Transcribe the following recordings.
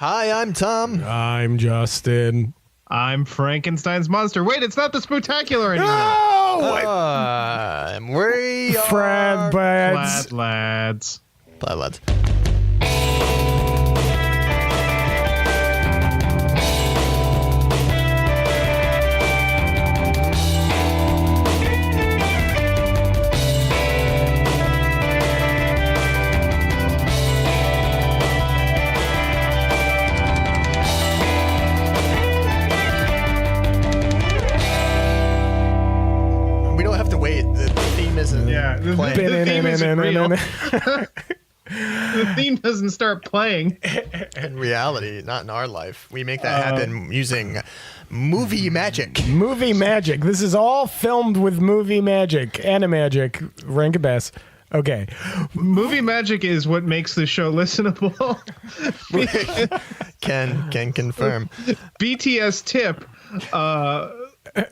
Hi, I'm Tom. I'm Justin. I'm Frankenstein's monster. Wait, it's not the Spooktacular anymore. No! We are... Fred Lads. Flat lads. Flat lads. The theme isn't real. The theme doesn't start playing. In reality, not in our life. We make that happen using movie magic. Movie magic. This is all filmed with movie magic. Animagic. Rank a bass. Okay. Movie magic is what makes the show listenable. Can confirm. BTS tip.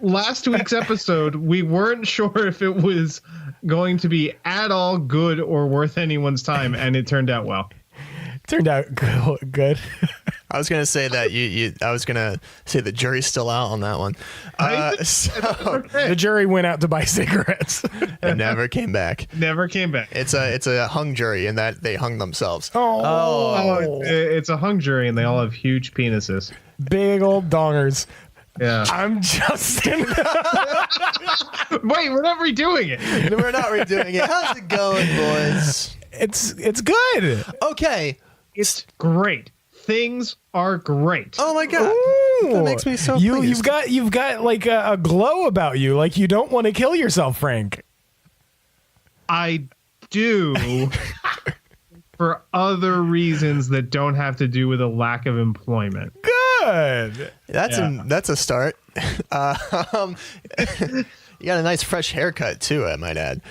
Last week's episode, we weren't sure if it was going to be at all good or worth anyone's time, and it turned out well. Turned out good. I was gonna say that I was gonna say the jury's still out on that one. The jury went out to buy cigarettes and never came back. Never came back. It's a hung jury in that they hung themselves. It's a hung jury, and they all have huge penises. Big old dongers. Yeah. I'm Justin. Wait, we're not redoing it. We're not redoing it. How's it going, boys? It's good. Okay. It's great. Things are great. Oh my god. Ooh. That makes me so pleased. You've got like a glow about you, like you don't want to kill yourself, Frank. I do. For other reasons that don't have to do with a lack of employment. Good. That's a start. You got a nice fresh haircut too, I might add.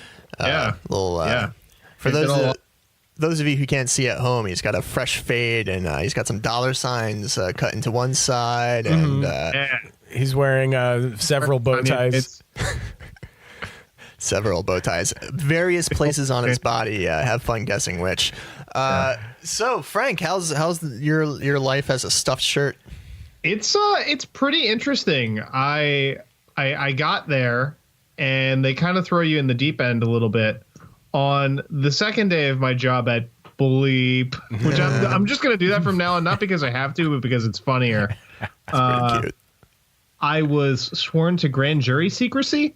For those of you who can't see at home, he's got a fresh fade and he's got some dollar signs cut into one side, and he's wearing several bow ties. Several bow ties, various places on his body. Have fun guessing which. So, Frank, how's your life as a stuffed shirt? It's pretty interesting. I got there, and they kind of throw you in the deep end a little bit on the second day of my job at Bleep, which I'm just gonna do that from now on, not because I have to, but because it's funnier. That's pretty cute. I was sworn to grand jury secrecy.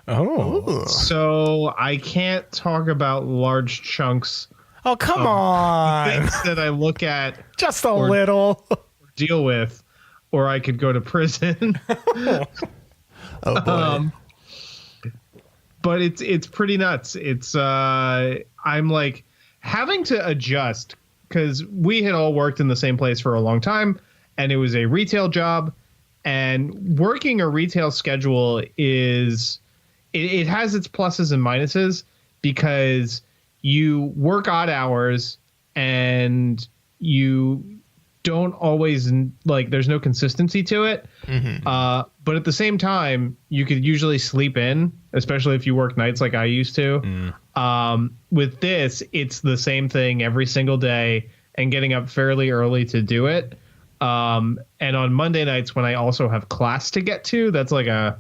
Oh, so I can't talk about large chunks. Oh, come on. Things that I look at just a little or deal with, or I could go to prison. Oh boy. But it's pretty nuts. It's I'm like having to adjust because we had all worked in the same place for a long time, and it was a retail job, and working a retail schedule is it has its pluses and minuses because you work odd hours and you don't always there's no consistency to it. Mm-hmm. But at the same time, you could usually sleep in, especially if you work nights like I used to. With this, it's the same thing every single day and getting up fairly early to do it. And on Monday nights when I also have class to get to, that's I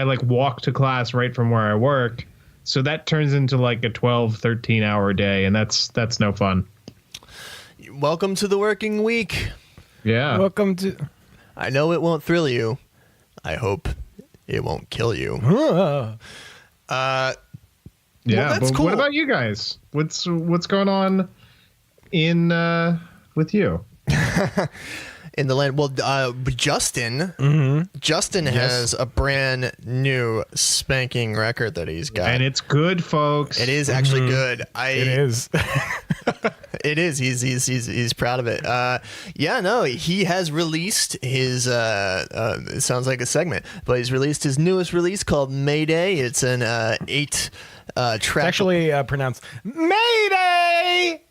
walk to class right from where I work. So that turns into like a 12, 13 hour day. And that's no fun. Welcome to the working week. Yeah. Welcome to. I know it won't thrill you. I hope it won't kill you. Yeah, that's but cool. What about you guys? What's going on in with you? In the land. Well, Justin has a brand new spanking record that he's got. And it's good, folks. It is actually good. It is. It is. He's proud of it. He has released his it sounds like a segment, but he's released his newest release called Mayday. It's an 8 track. It's actually pronounced Mayday.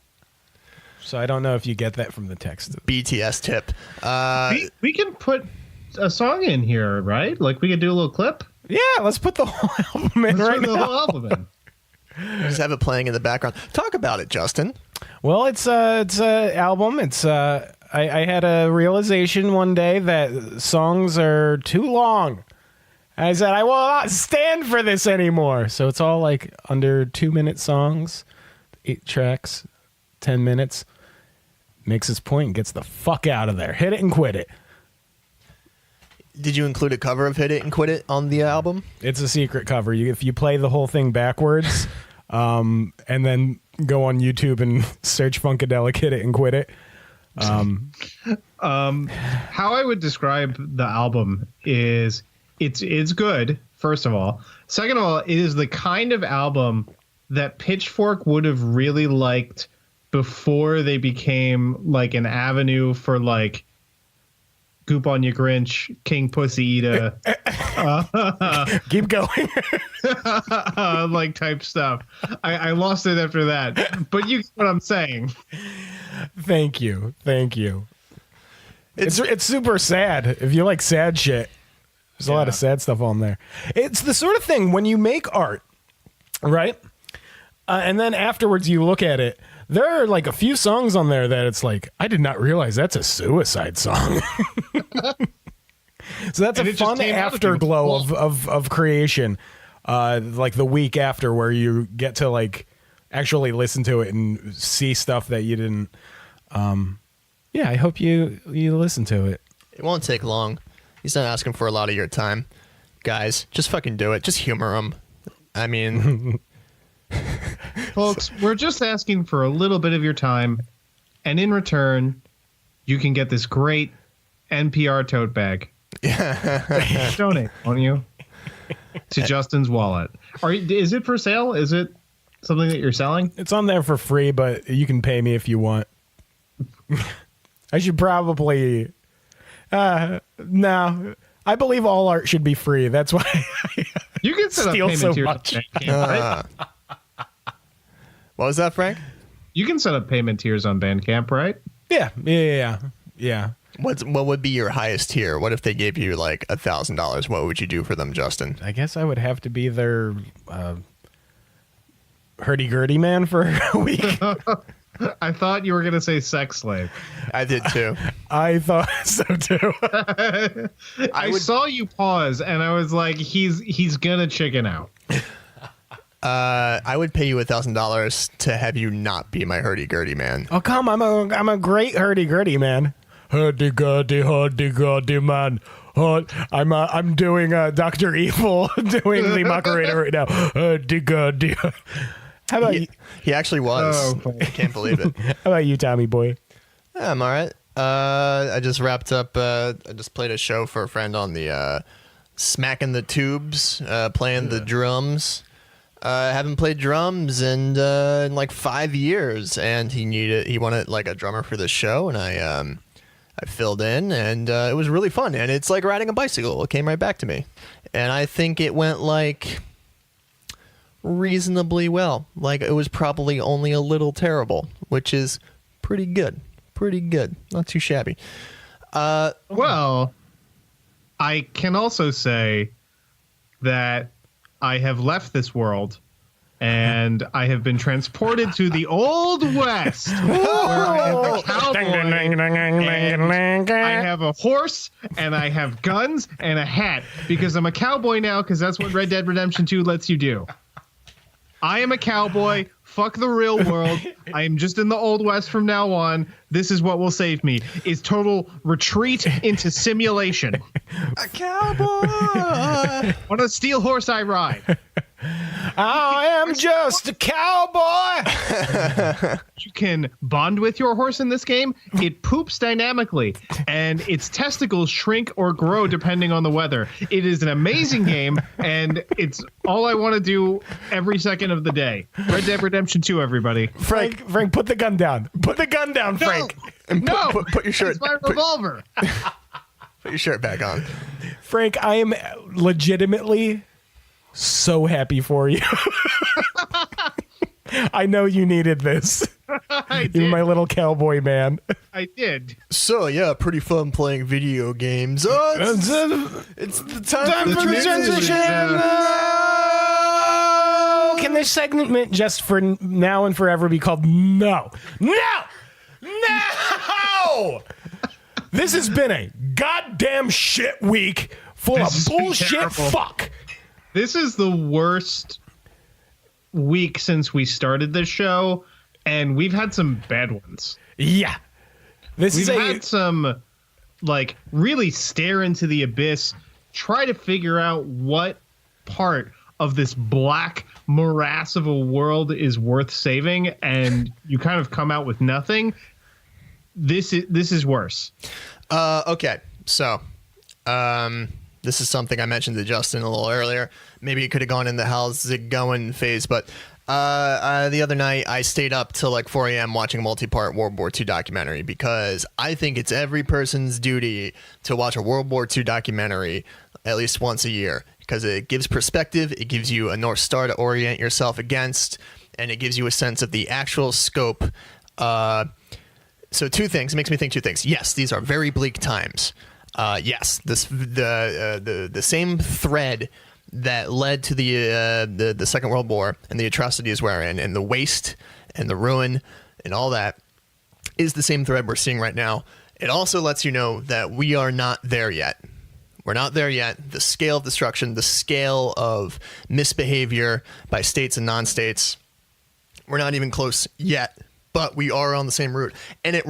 So I don't know if you get that from the text. BTS tip. We can put a song in here, right? Like we could do a little clip. Yeah, let's put the whole album in right now. The whole album in. Just have it playing in the background. Talk about it, Justin. Well, it's a album. It's I had a realization one day that songs are too long. I said, I will not stand for this anymore. So it's all like under 2-minute songs, 8 tracks, 10 minutes. Makes his point and gets the fuck out of there. Hit it and quit it. Did you include a cover of Hit It and Quit It on the album? It's a secret cover. If you play the whole thing backwards and then go on YouTube and search Funkadelic Hit It and Quit It. How I would describe the album is it's good, first of all. Second of all, it is the kind of album that Pitchfork would have really liked before they became like an avenue for like Goop on Ya Grinch, King Pussy Eater, Keep going. like type stuff. I lost it after that, but you get what I'm saying. Thank you. It's super sad. If you like sad shit, there's a lot of sad stuff on there. It's the sort of thing when you make art, right? And then afterwards you look at it, there are like a few songs on there that it's like, I did not realize that's a suicide song. So that's a fun afterglow of creation. Like the week after where you get to like actually listen to it and see stuff that you didn't. Yeah, I hope you listen to it. It won't take long. He's not asking for a lot of your time. Guys, just fucking do it. Just humor him. I mean... Folks, we're just asking for a little bit of your time, and in return, you can get this great NPR tote bag. Donate, won't you? To Justin's wallet. Is it for sale? Is it something that you're selling? It's on there for free, but you can pay me if you want. I should probably... no. I believe all art should be free. That's why you can set steal up so payment much. tiers on Bandcamp, right? What was that, Frank? You can set up payment tiers on Bandcamp, right? Yeah. What would be your highest tier? What if they gave you like $1,000? What would you do for them, Justin? I guess I would have to be their hurdy-gurdy man for a week. I thought you were going to say sex slave. I did too. I thought so too. I saw you pause, and I was like, he's gonna chicken out. I would pay you $1,000 to have you not be my hurdy-gurdy man. Oh come, I'm a great hurdy-gurdy man. Hurdy-gurdy man. I'm doing Dr. Evil doing the Macarena right now. Hurdy-gurdy. How about you? He actually was. I can't believe it. How about you, Tommy boy? Yeah, I'm all right. I just wrapped up. I just played a show for a friend on the Smacking the Tubes, playing the drums. I haven't played drums in like 5 years, and he wanted like a drummer for the show, and I filled in, and it was really fun. And it's like riding a bicycle. It came right back to me, and I think it went like reasonably well. Like it was probably only a little terrible, which is pretty good. Not too shabby. Well, I can also say that I have left this world and I have been transported to the Old West, where I am a cowboy, and I have a horse, and I have guns and a hat, because I'm a cowboy now, because that's what Red Dead Redemption 2 lets you do. I am a cowboy. Fuck the real world. I am just in the Old West from now on. This is what will save me, is total retreat into simulation. A cowboy. On a steel horse I ride. I am just a cowboy. You can bond with your horse in this game. It poops dynamically, and its testicles shrink or grow depending on the weather. It is an amazing game, and it's all I want to do every second of the day. Red Dead Redemption 2, everybody. Frank, put the gun down. Put the gun down, Frank. No, put your shirt. It's my revolver. Put your shirt back on. Frank, I am legitimately so happy for you. I know you needed this. You're my little cowboy man. I did. So yeah, pretty fun playing video games. Oh, it's the time for transition. Can this segment just for now and forever be called No? This has been a goddamn shit week full of bullshit terrible. fuck. This is the worst week since we started this show, and we've had some bad ones. Yeah. We've had some, like, really stare into the abyss, try to figure out what part of this black morass of a world is worth saving, and you kind of come out with nothing. This is worse. Okay, so this is something I mentioned to Justin a little earlier. Maybe it could have gone in the how's it going phase, but the other night I stayed up till like 4 a.m. watching a multi-part World War II documentary because I think it's every person's duty to watch a World War II documentary at least once a year because it gives perspective, it gives you a North Star to orient yourself against, and it gives you a sense of the actual scope. So two things. It makes me think two things. Yes, these are very bleak times. Yes, the same thread that led to the Second World War and the atrocities we're in and the waste and the ruin and all that is the same thread we're seeing right now. It also lets you know that we are not there yet. We're not there yet. The scale of destruction, the scale of misbehavior by states and non-states, we're not even close yet. But we are on the same route. And it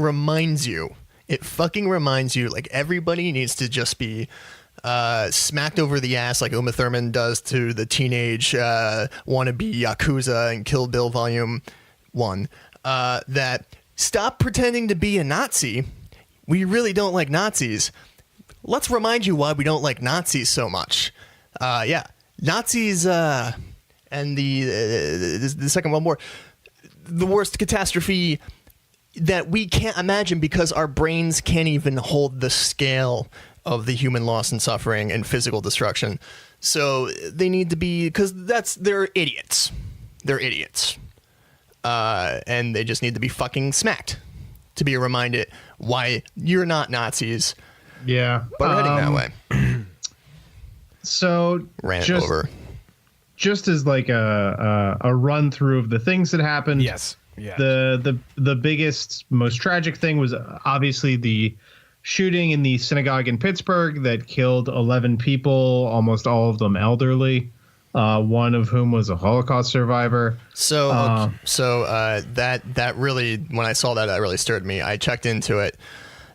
fucking reminds you, like, everybody needs to just be smacked over the ass like Uma Thurman does to the teenage wannabe Yakuza in Kill Bill Volume 1. That stop pretending to be a Nazi. We really don't like Nazis. Let's remind you why we don't like Nazis so much. Nazis and the Second World War, the worst catastrophe that we can't imagine because our brains can't even hold the scale of the human loss and suffering and physical destruction. So they need to be, because they're idiots. They're idiots. And they just need to be fucking smacked to be reminded why you're not Nazis. Yeah. But we're heading that way. So Rant over. Just as like a run through of the things that happened. Yes. Yeah. The biggest, most tragic thing was obviously the shooting in the synagogue in Pittsburgh that killed 11 people, almost all of them elderly. One of whom was a Holocaust survivor. So that really, when I saw that, that really stirred me. I checked into it.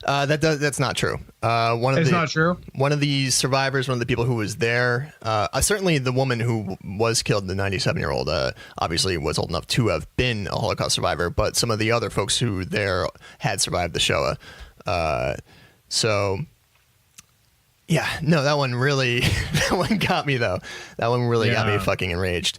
That's not true. Not true. One of the survivors, one of the people who was there, certainly the woman who was killed, the 97-year-old, obviously was old enough to have been a Holocaust survivor, but some of the other folks who there had survived the Shoah. So yeah, no, that one really, that one got me though. That one really got me fucking enraged.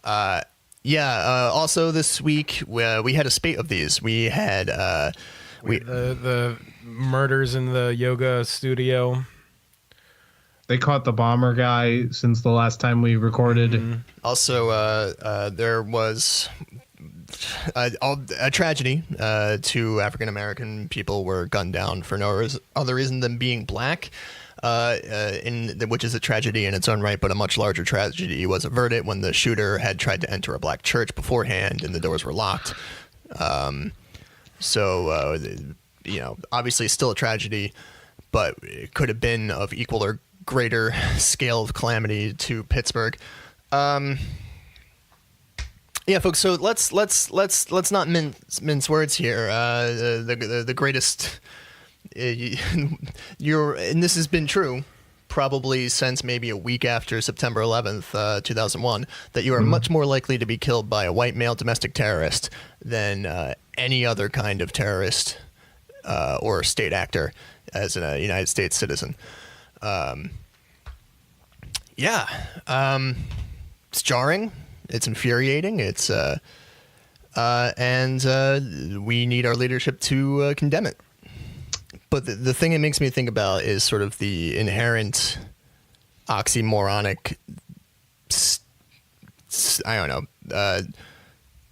Also this week we had a spate of these. We had the murders in the yoga studio. They caught the bomber guy since the last time we recorded. Mm-hmm. Also, there was a tragedy. Two African American people were gunned down for no other reason than being black, which is a tragedy in its own right, but a much larger tragedy was averted when the shooter had tried to enter a black church beforehand and the doors were locked. Obviously still a tragedy, but it could have been of equal or greater scale of calamity to Pittsburgh. Folks. So let's not mince words here. The greatest, and this has been true probably since maybe a week after September 11th, 2001, that you are much more likely to be killed by a white male domestic terrorist than any other kind of terrorist or state actor as a United States citizen. It's jarring. It's infuriating. It's and we need our leadership to condemn it. But the thing it makes me think about is sort of the inherent oxymoronic,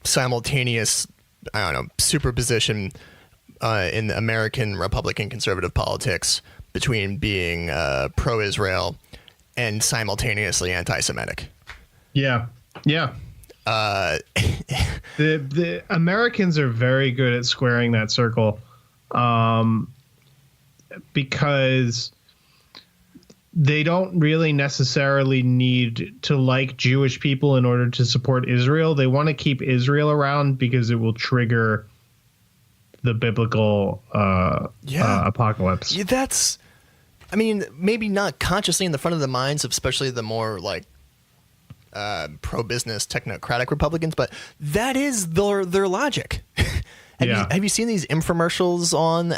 simultaneous, superposition in American Republican conservative politics between being pro-Israel and simultaneously anti-Semitic. Yeah. The Americans are very good at squaring that circle. because they don't really necessarily need to like Jewish people in order to support Israel. They want to keep Israel around because it will trigger the biblical apocalypse. Yeah, that's, I mean, maybe not consciously in the front of the minds of especially the more like pro-business technocratic Republicans, but that is their logic. Have you seen these infomercials on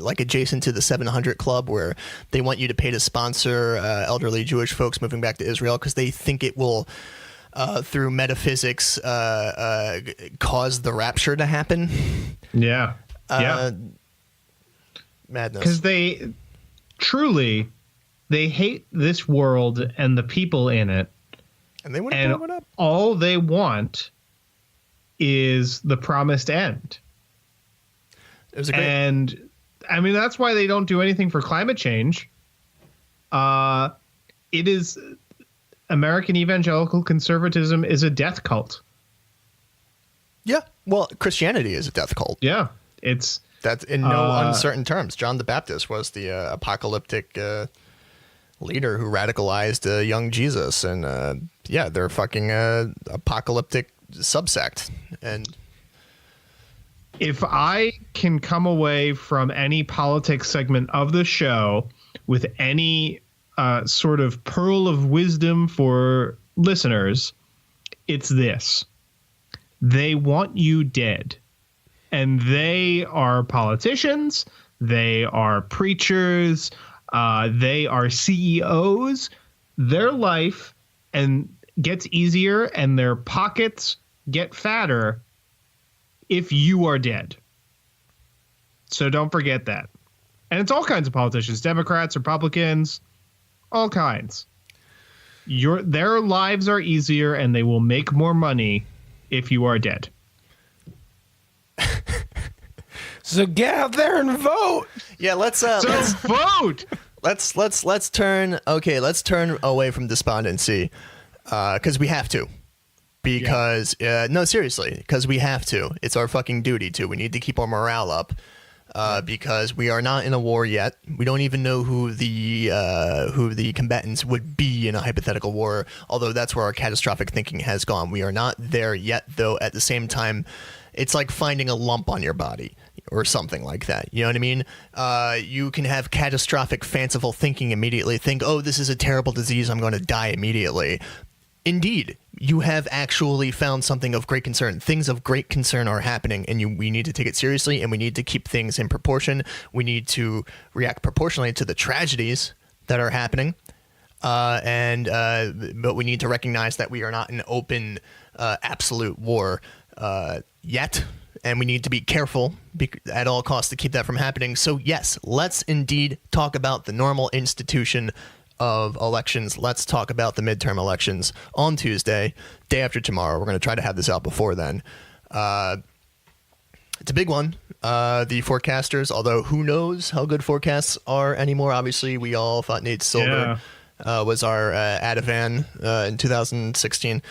like adjacent to the 700 Club where they want you to pay to sponsor elderly Jewish folks moving back to Israel because they think it will, through metaphysics, cause the rapture to happen? Yeah. Madness. Because they hate this world and the people in it. And they want to blow it up. All they want is the promised end. And I mean, that's why they don't do anything for climate change. It is American evangelical conservatism is a death cult. Yeah. Well, Christianity is a death cult. Yeah. That's in no uncertain terms. John the Baptist was the apocalyptic leader who radicalized young Jesus. And they're fucking apocalyptic subsect. And if I can come away from any politics segment of the show with any sort of pearl of wisdom for listeners, it's this: they want you dead. And they are politicians, they are preachers, they are CEOs. Their life gets easier and their pockets get fatter if you are dead. So don't forget that. And it's all kinds of politicians, Democrats, Republicans, all kinds. Their lives are easier and they will make more money if you are dead. So get out there and vote. Yeah, let's vote. Let's turn away from despondency because we have to. Because no, seriously, because we have to. It's our fucking duty to. We need to keep our morale up because we are not in a war yet. We don't even know who the combatants would be in a hypothetical war. Although that's where our catastrophic thinking has gone. We are not there yet, though. At the same time, it's like finding a lump on your body or something like that. You know what I mean? You can have catastrophic fanciful thinking immediately. Think, oh, this is a terrible disease. I'm going to die immediately. Indeed, you have actually found something of great concern. Things of great concern are happening, and we need to take it seriously, and we need to keep things in proportion. We need to react proportionally to the tragedies that are happening. But we need to recognize that we are not in open, absolute war yet. And we need to be careful at all costs to keep that from happening. So, yes, let's indeed talk about the normal institution of elections. Let's talk about the midterm elections on Tuesday, day after tomorrow. We're going to try to have this out before then. It's a big one. The forecasters, although who knows how good forecasts are anymore. Obviously, we all thought Nate Silver was our Ativan in 2016.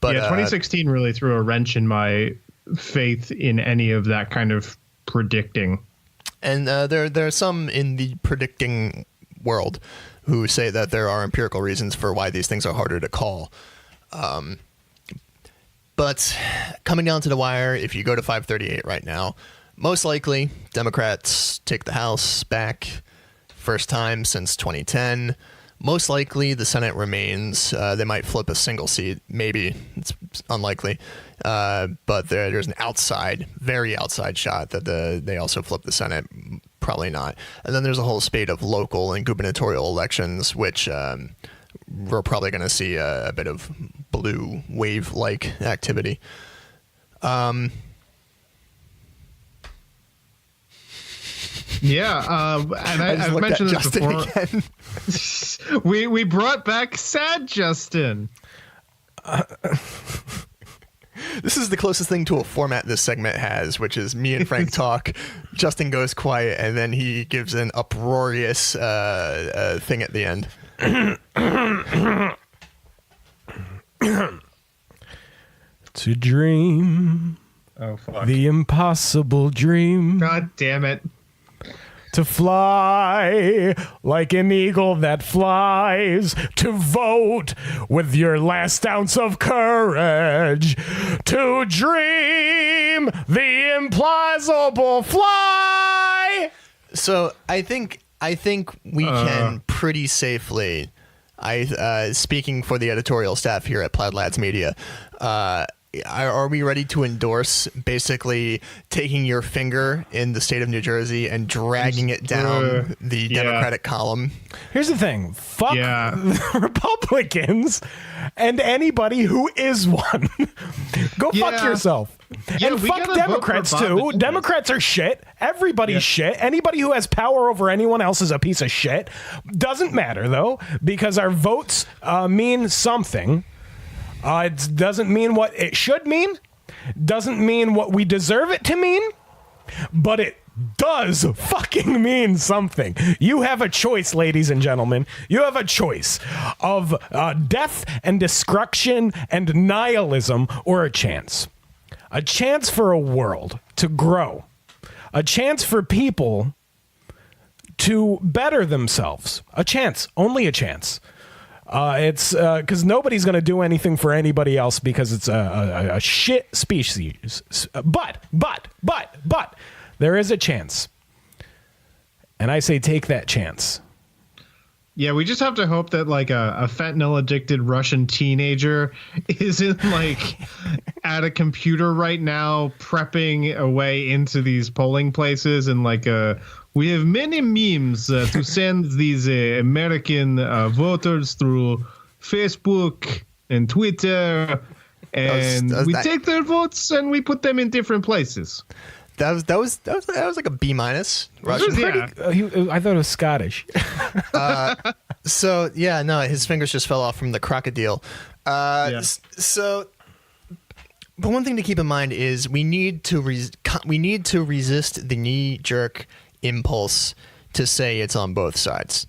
But 2016 really threw a wrench in my faith in any of that kind of predicting. And there are some in the predicting world who say that there are empirical reasons for why these things are harder to call. But coming down to the wire, if you go to 538 right now, most likely Democrats take the House back, first time since 2010. Most likely the Senate remains. They might flip a single seat. Maybe. It's unlikely. But there's an very outside shot that they also flip the Senate. Probably not. And then there's a whole spate of local and gubernatorial elections, which we're probably going to see a bit of blue wave-like activity. And I've mentioned this before. we brought back Sad Justin. This is the closest thing to a format this segment has, which is me and Frank talk. Justin goes quiet, and then he gives an uproarious thing at the end. To dream. Oh, fuck. The impossible dream. God damn it. to fly like an eagle that flies, to vote with your last ounce of courage, to dream the implausible fly. So I think we can pretty safely, speaking for the editorial staff here at Plaid Lads Media, are we ready to endorse basically taking your finger in the state of New Jersey and dragging it down the Democratic column? Here's the thing. Fuck the Republicans and anybody who is one. Go fuck yourself. And fuck Democrats too. Democrats are shit. Everybody's shit. Anybody who has power over anyone else is a piece of shit. Doesn't matter though, because our votes mean something. It doesn't mean what it should mean. Doesn't mean what we deserve it to mean. But it does fucking mean something. You have a choice, ladies and gentlemen. You have a choice of death and destruction and nihilism, or a chance. A chance for a world to grow. A chance for people to better themselves. A chance. Only a chance. It's because nobody's going to do anything for anybody else because it's a shit species. But there is a chance. And I say take that chance. Yeah, we just have to hope that like a fentanyl addicted Russian teenager isn't like at a computer right now prepping a way into these polling places and like we have many memes to send these American voters through Facebook and Twitter, and we take their votes and we put them in different places. That was like a B-. Russian. I thought it was Scottish. So yeah, no, his fingers just fell off from the crocodile. So, but one thing to keep in mind is we need to resist the knee-jerk impulse to say it's on both sides.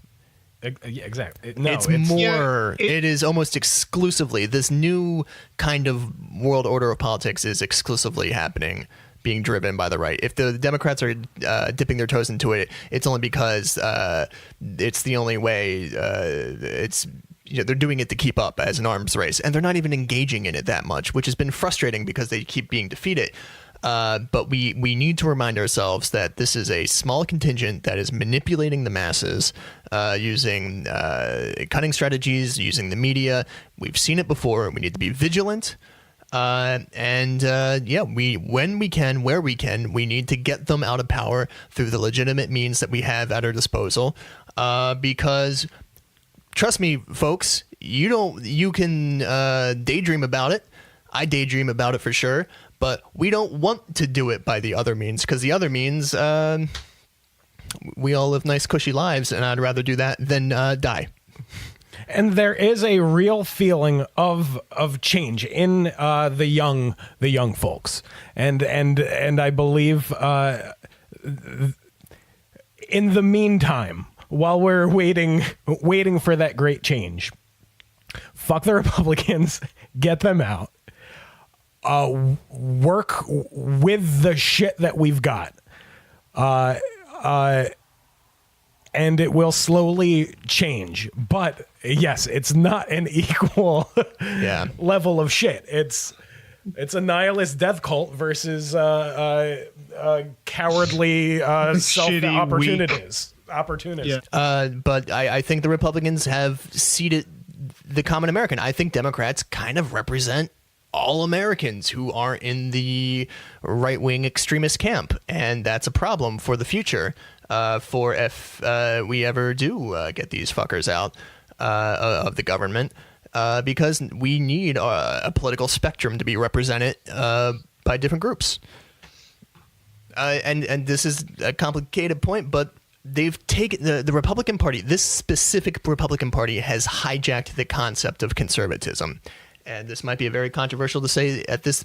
Yeah, exactly. It is almost exclusively, this new kind of world order of politics is exclusively being driven by the right. If the Democrats are dipping their toes into it, it's only because it's the only way. They're doing it to keep up as an arms race, and they're not even engaging in it that much, which has been frustrating because they keep being defeated. But we need to remind ourselves that this is a small contingent that is manipulating the masses using cunning strategies, using the media. We've seen it before. We need to be vigilant. When we can, where we can, we need to get them out of power through the legitimate means that we have at our disposal. Because trust me, folks, you can daydream about it. I daydream about it for sure. But we don't want to do it by the other means, because the other means, we all live nice, cushy lives, and I'd rather do that than die. And there is a real feeling of change in the young folks, and I believe in the meantime, while we're waiting for that great change, fuck the Republicans, get them out. Work with the shit that we've got, and it will slowly change. But yes, it's not an equal level of shit. It's a nihilist death cult versus cowardly self-opportunists. But I think the Republicans have seated the common American. I think Democrats kind of represent all Americans who are in the right-wing extremist camp, and that's a problem for the future. For if we ever do get these fuckers out of the government, because we need a political spectrum to be represented by different groups. And this is a complicated point, but they've taken the Republican Party. This specific Republican Party has hijacked the concept of conservatism. And this might be a very controversial to say at this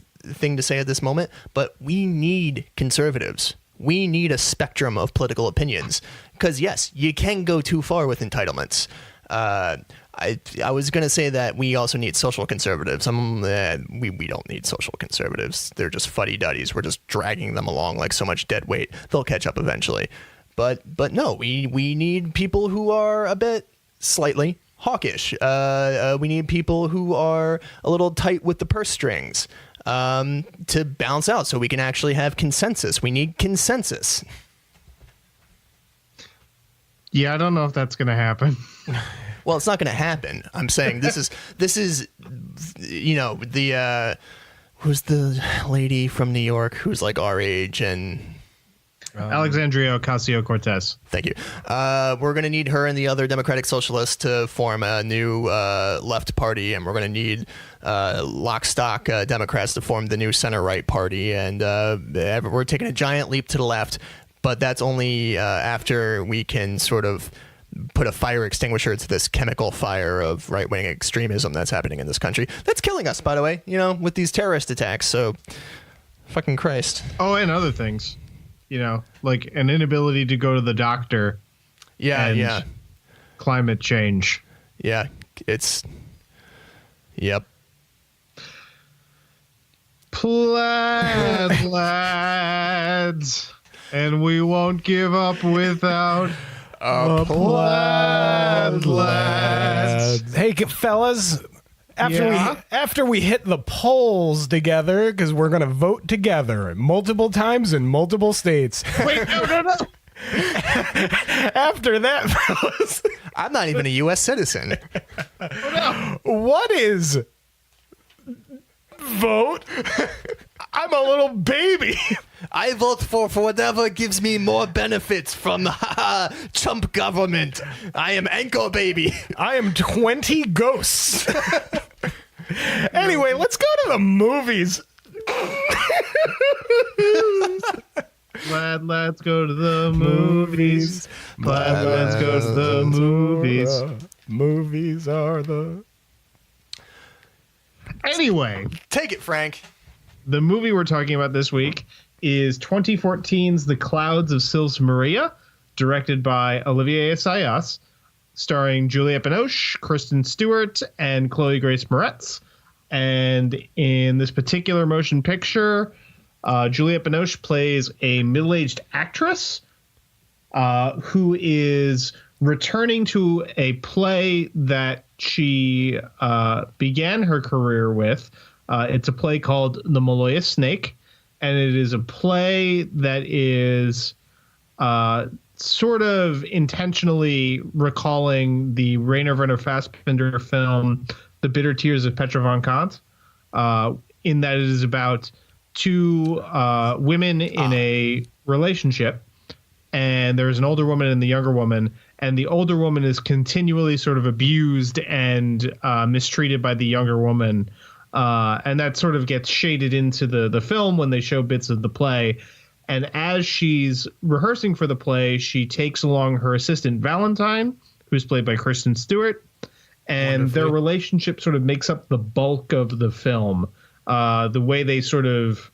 moment, but we need conservatives. We need a spectrum of political opinions, because yes, you can go too far with entitlements. I was going to say that we also need social conservatives. We don't need social conservatives. They're just fuddy-duddies. We're just dragging them along like so much dead weight. They'll catch up eventually. But no, we need people who are a bit slightly hawkish. We need people who are a little tight with the purse strings to balance out, so we can actually have consensus. We need consensus. Yeah, I don't know if that's going to happen. Well, it's not going to happen. I'm saying this is the who's the lady from New York who's like our age and Alexandria Ocasio-Cortez. Thank you. We're going to need her and the other Democratic Socialists to form a new left party, and we're going to need lock stock Democrats to form the new center-right party, and we're taking a giant leap to the left, but that's only after we can sort of put a fire extinguisher to this chemical fire of right-wing extremism that's happening in this country. That's killing us, by the way, with these terrorist attacks, so fucking Christ. Oh, and other things. Like an inability to go to the doctor. Yeah. Climate change. Yeah, yep. Plaid lads, and we won't give up without a plaid lads. Hey, fellas. After we hit the polls together, because we're going to vote together multiple times in multiple states. Wait, no. After that, fellas. I'm not even a U.S. citizen. What is vote? I'm a little baby. I vote for whatever gives me more benefits from the Trump government. I am Anchor Baby. I am 20 ghosts. Anyway, let's go to the movies. Plaid lads go to the movies. Plaid lads go to the movies. Movies are the... Anyway. Take it, Frank. The movie we're talking about this week is 2014's The Clouds of Sils Maria, directed by Olivier Assayas, starring Juliette Binoche, Kristen Stewart, and Chloe Grace Moretz. And in this particular motion picture, Juliette Binoche plays a middle-aged actress who is returning to a play that she began her career with. It's a play called The Maloya Snake, and it is a play that is sort of intentionally recalling the Rainer Werner Fassbinder film The Bitter Tears of Petra von Kant, in that it is about two women in a relationship, and there's an older woman and the younger woman, and the older woman is continually sort of abused and mistreated by the younger woman. And that sort of gets shaded into the film when they show bits of the play. And as she's rehearsing for the play, she takes along her assistant Valentine, who's played by Kristen Stewart. And their relationship sort of makes up the bulk of the film. The way they sort of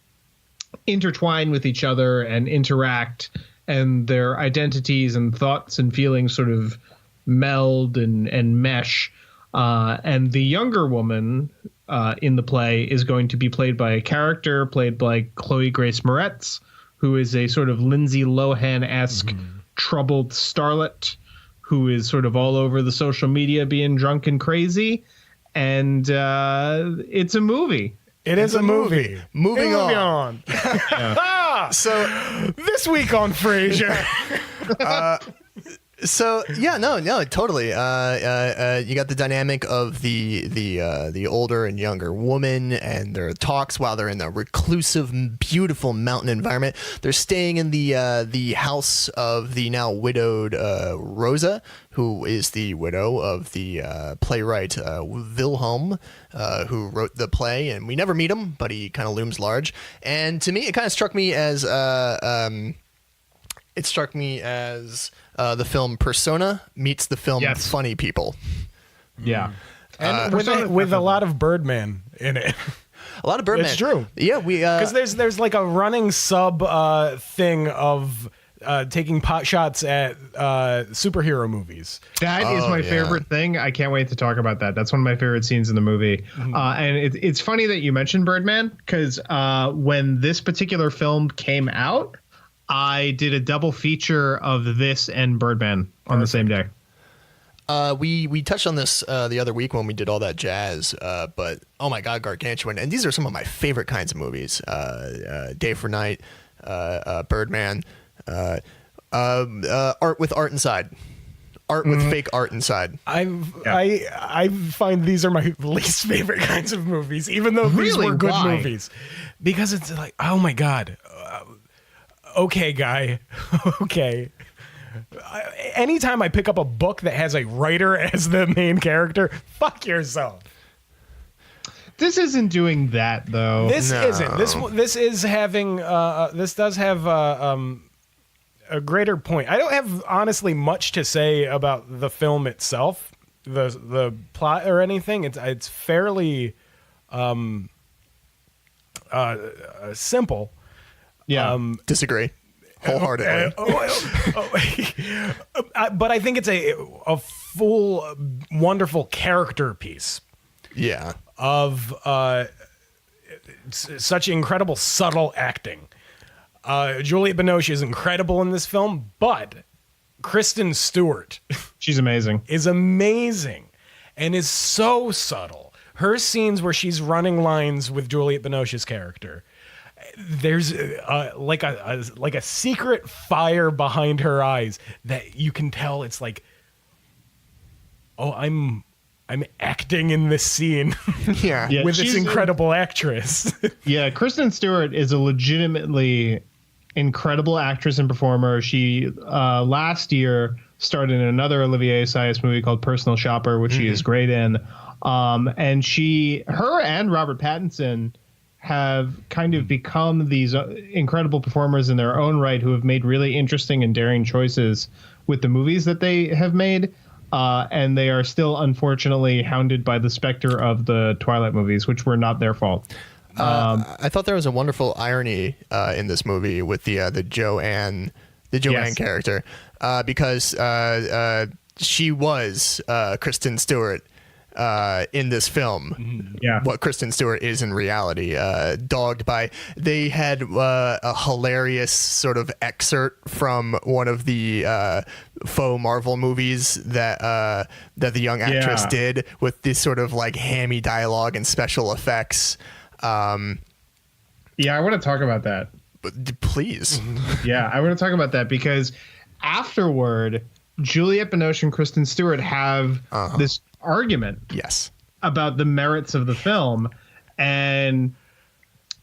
intertwine with each other and interact, and their identities and thoughts and feelings sort of meld and mesh. And the younger woman in the play is going to be played by a character played by Chloe Grace Moretz, who is a sort of Lindsay Lohan-esque troubled starlet who is sort of all over the social media being drunk and crazy. And it's a movie. It is a movie. Moving on. So this week on Frasier. So yeah, no, totally. You got the dynamic of the older and younger woman and their talks while they're in the reclusive, beautiful mountain environment. They're staying in the house of the now widowed Rosa, who is the widow of the playwright Wilhelm, who wrote the play. And we never meet him, but he kind of looms large. And to me, it kind of struck me as the film Persona meets the film Funny People. Yeah. And with a lot of Birdman in it. A lot of Birdman. It's true. Yeah, we because there's like a running sub thing of taking pot shots at superhero movies. That is my favorite thing. I can't wait to talk about that. That's one of my favorite scenes in the movie. And it's funny that you mentioned Birdman, because when this particular film came out, I did a double feature of this and Birdman on the same day. We touched on this the other week when we did all that jazz, but oh my God, Gargantuan. And these are some of my favorite kinds of movies. Day for Night, Birdman, art with art inside. Art with fake art inside. I find these are my least favorite kinds of movies, even though these Really? were good Why? movies. Because it's like, oh my God. Okay, guy. Okay. Anytime I pick up a book that has a writer as the main character, fuck yourself. This isn't doing that though. This isn't. This is having. This does have a greater point. I don't have honestly much to say about the film itself, the plot or anything. It's fairly simple. Yeah. Disagree wholeheartedly. But I think it's a full, wonderful character piece Yeah. of such incredible, subtle acting. Juliette Binoche is incredible in this film, but Kristen Stewart She's amazing. is amazing and is so subtle. Her scenes where she's running lines with Juliette Binoche's character, there's like a secret fire behind her eyes that you can tell. It's like, oh, I'm acting in this scene Yeah. Yeah, with this she's incredible actress. Yeah, Kristen Stewart is a legitimately incredible actress and performer. She last year starred in another Olivier Assayas movie called Personal Shopper, which she is great in. And her and Robert Pattinson have kind of become these incredible performers in their own right who have made really interesting and daring choices with the movies that they have made. And they are still, unfortunately, hounded by the specter of the Twilight movies, which were not their fault. I thought there was a wonderful irony in this movie with the Joanne Yes. character, because she was Kristen Stewart in this film. Yeah. What Kristen Stewart is in reality, dogged by. They had a hilarious sort of excerpt from one of the faux Marvel movies that the young actress did with this sort of like hammy dialogue and special effects. Yeah, I want to talk about that. But please. Yeah, I want to talk about that because afterward, Juliette Binoche and Kristen Stewart have this argument Yes. about the merits of the film. And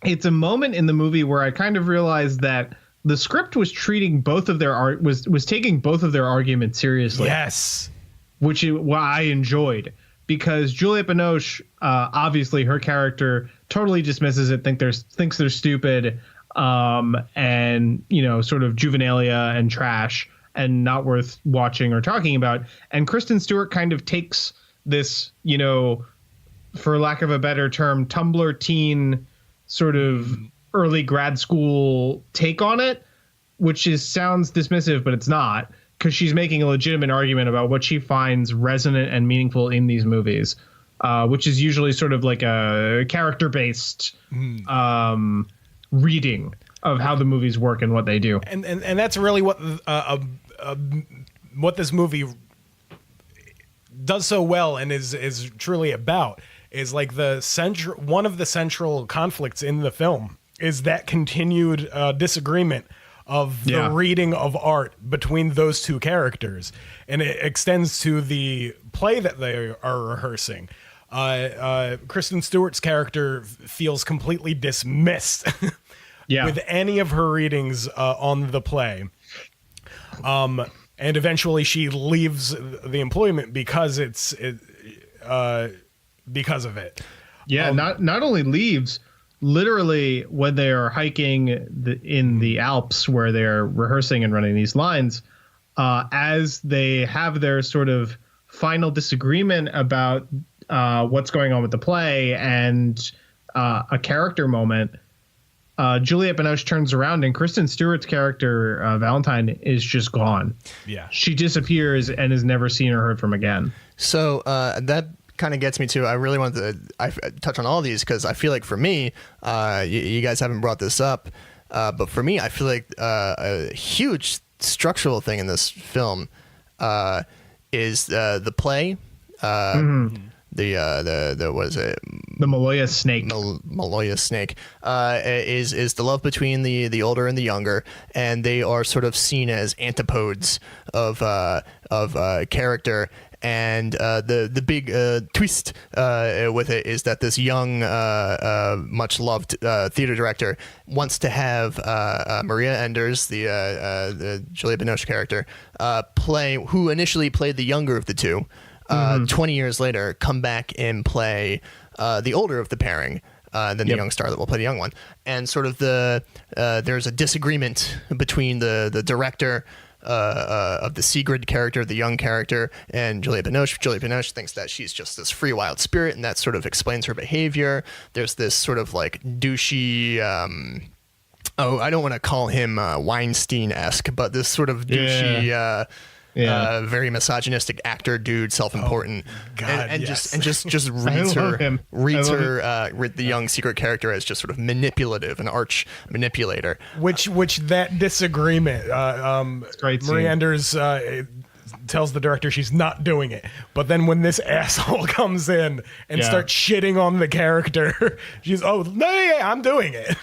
it's a moment in the movie where I kind of realized that the script was treating both of their was taking both of their arguments seriously. Yes. Which is what I enjoyed, because Juliette Binoche, obviously her character totally dismisses it, thinks they're stupid, and sort of juvenilia and trash and not worth watching or talking about. And Kristen Stewart kind of takes this, for lack of a better term, Tumblr teen sort of early grad school take on it, which sounds dismissive, but it's not, because she's making a legitimate argument about what she finds resonant and meaningful in these movies, which is usually sort of like a character-based reading of how the movies work and what they do. And that's really what this movie does so well and is truly about, is like one of the central conflicts in the film is that continued disagreement of the reading of art between those two characters, and it extends to the play that they are rehearsing. Kristen Stewart's character feels completely dismissed with any of her readings on the play. And eventually she leaves the employment because because of it. Yeah, not only leaves, literally when they are hiking in the Alps where they're rehearsing and running these lines, as they have their sort of final disagreement about what's going on with the play and a character moment, Juliette Binoche turns around and Kristen Stewart's character, Valentine, is just gone. Yeah. She disappears and is never seen or heard from again. So that kind of gets me to, I really wanted to touch on all these because I feel like for me, you guys haven't brought this up. But for me, I feel like a huge structural thing in this film is the play. The what is it? The Maloya snake. Maloya snake is the love between the older and the younger, and they are sort of seen as antipodes of character. And the big twist with it is that this young, much loved theater director wants to have Maria Enders, the Juliette Binoche character, who initially played the younger of the two. 20 years later, come back and play the older of the pairing, than the young star that will play the young one. And sort of there's a disagreement between the director of the Sigrid character, the young character, and Juliette Binoche. Juliette Binoche thinks that she's just this free, wild spirit, and that sort of explains her behavior. There's this sort of like douchey... I don't want to call him Weinstein-esque, but this sort of douchey... very misogynistic actor dude, self-important, and just reads her the young secret character as just sort of manipulative, an arch manipulator. Which that disagreement, Maria Enders tells the director she's not doing it, but then when this asshole comes in and starts shitting on the character, she's I'm doing it.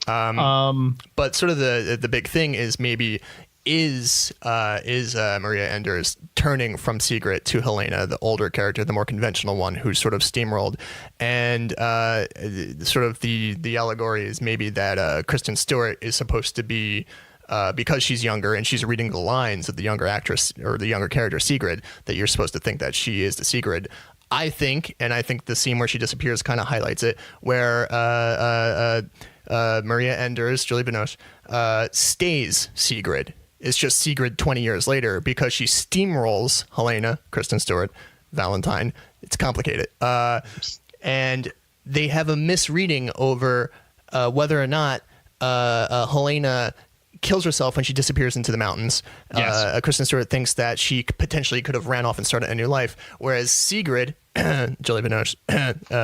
But sort of the big thing is maybe. Is Maria Enders turning from Sigrid to Helena, the older character, the more conventional one, who's sort of steamrolled, and sort of the allegory is maybe that Kristen Stewart is supposed to be because she's younger and she's reading the lines of the younger actress or the younger character Sigrid, that you're supposed to think that she is the Sigrid. I think the scene where she disappears kind of highlights it, where Maria Enders, Juliette Binoche, stays Sigrid. It's just Sigrid 20 years later because she steamrolls Helena, Kristen Stewart, Valentine. It's complicated. And they have a misreading over whether or not Helena kills herself when she disappears into the mountains. Yes. Kristen Stewart thinks that she potentially could have ran off and started a new life, whereas Sigrid, Juliette Binoche,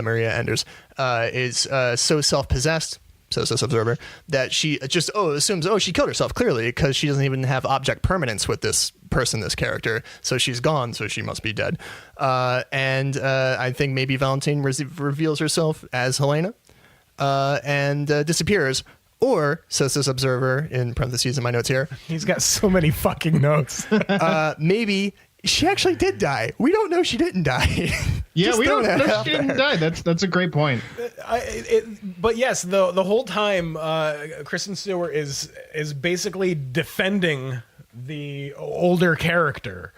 Maria Enders, is so self-possessed, observer, that she just assumes she killed herself, clearly, because she doesn't even have object permanence with this person, this character, so she's gone, so she must be dead. And I think maybe Valentine reveals herself as Helena and disappears, or, says this observer in parentheses in my notes here, he's got so many fucking notes. maybe she actually did die. We don't know she didn't die. Yeah, we don't know she didn't die. That's a great point. But yes, the whole time, Kristen Stewart is basically defending the older character,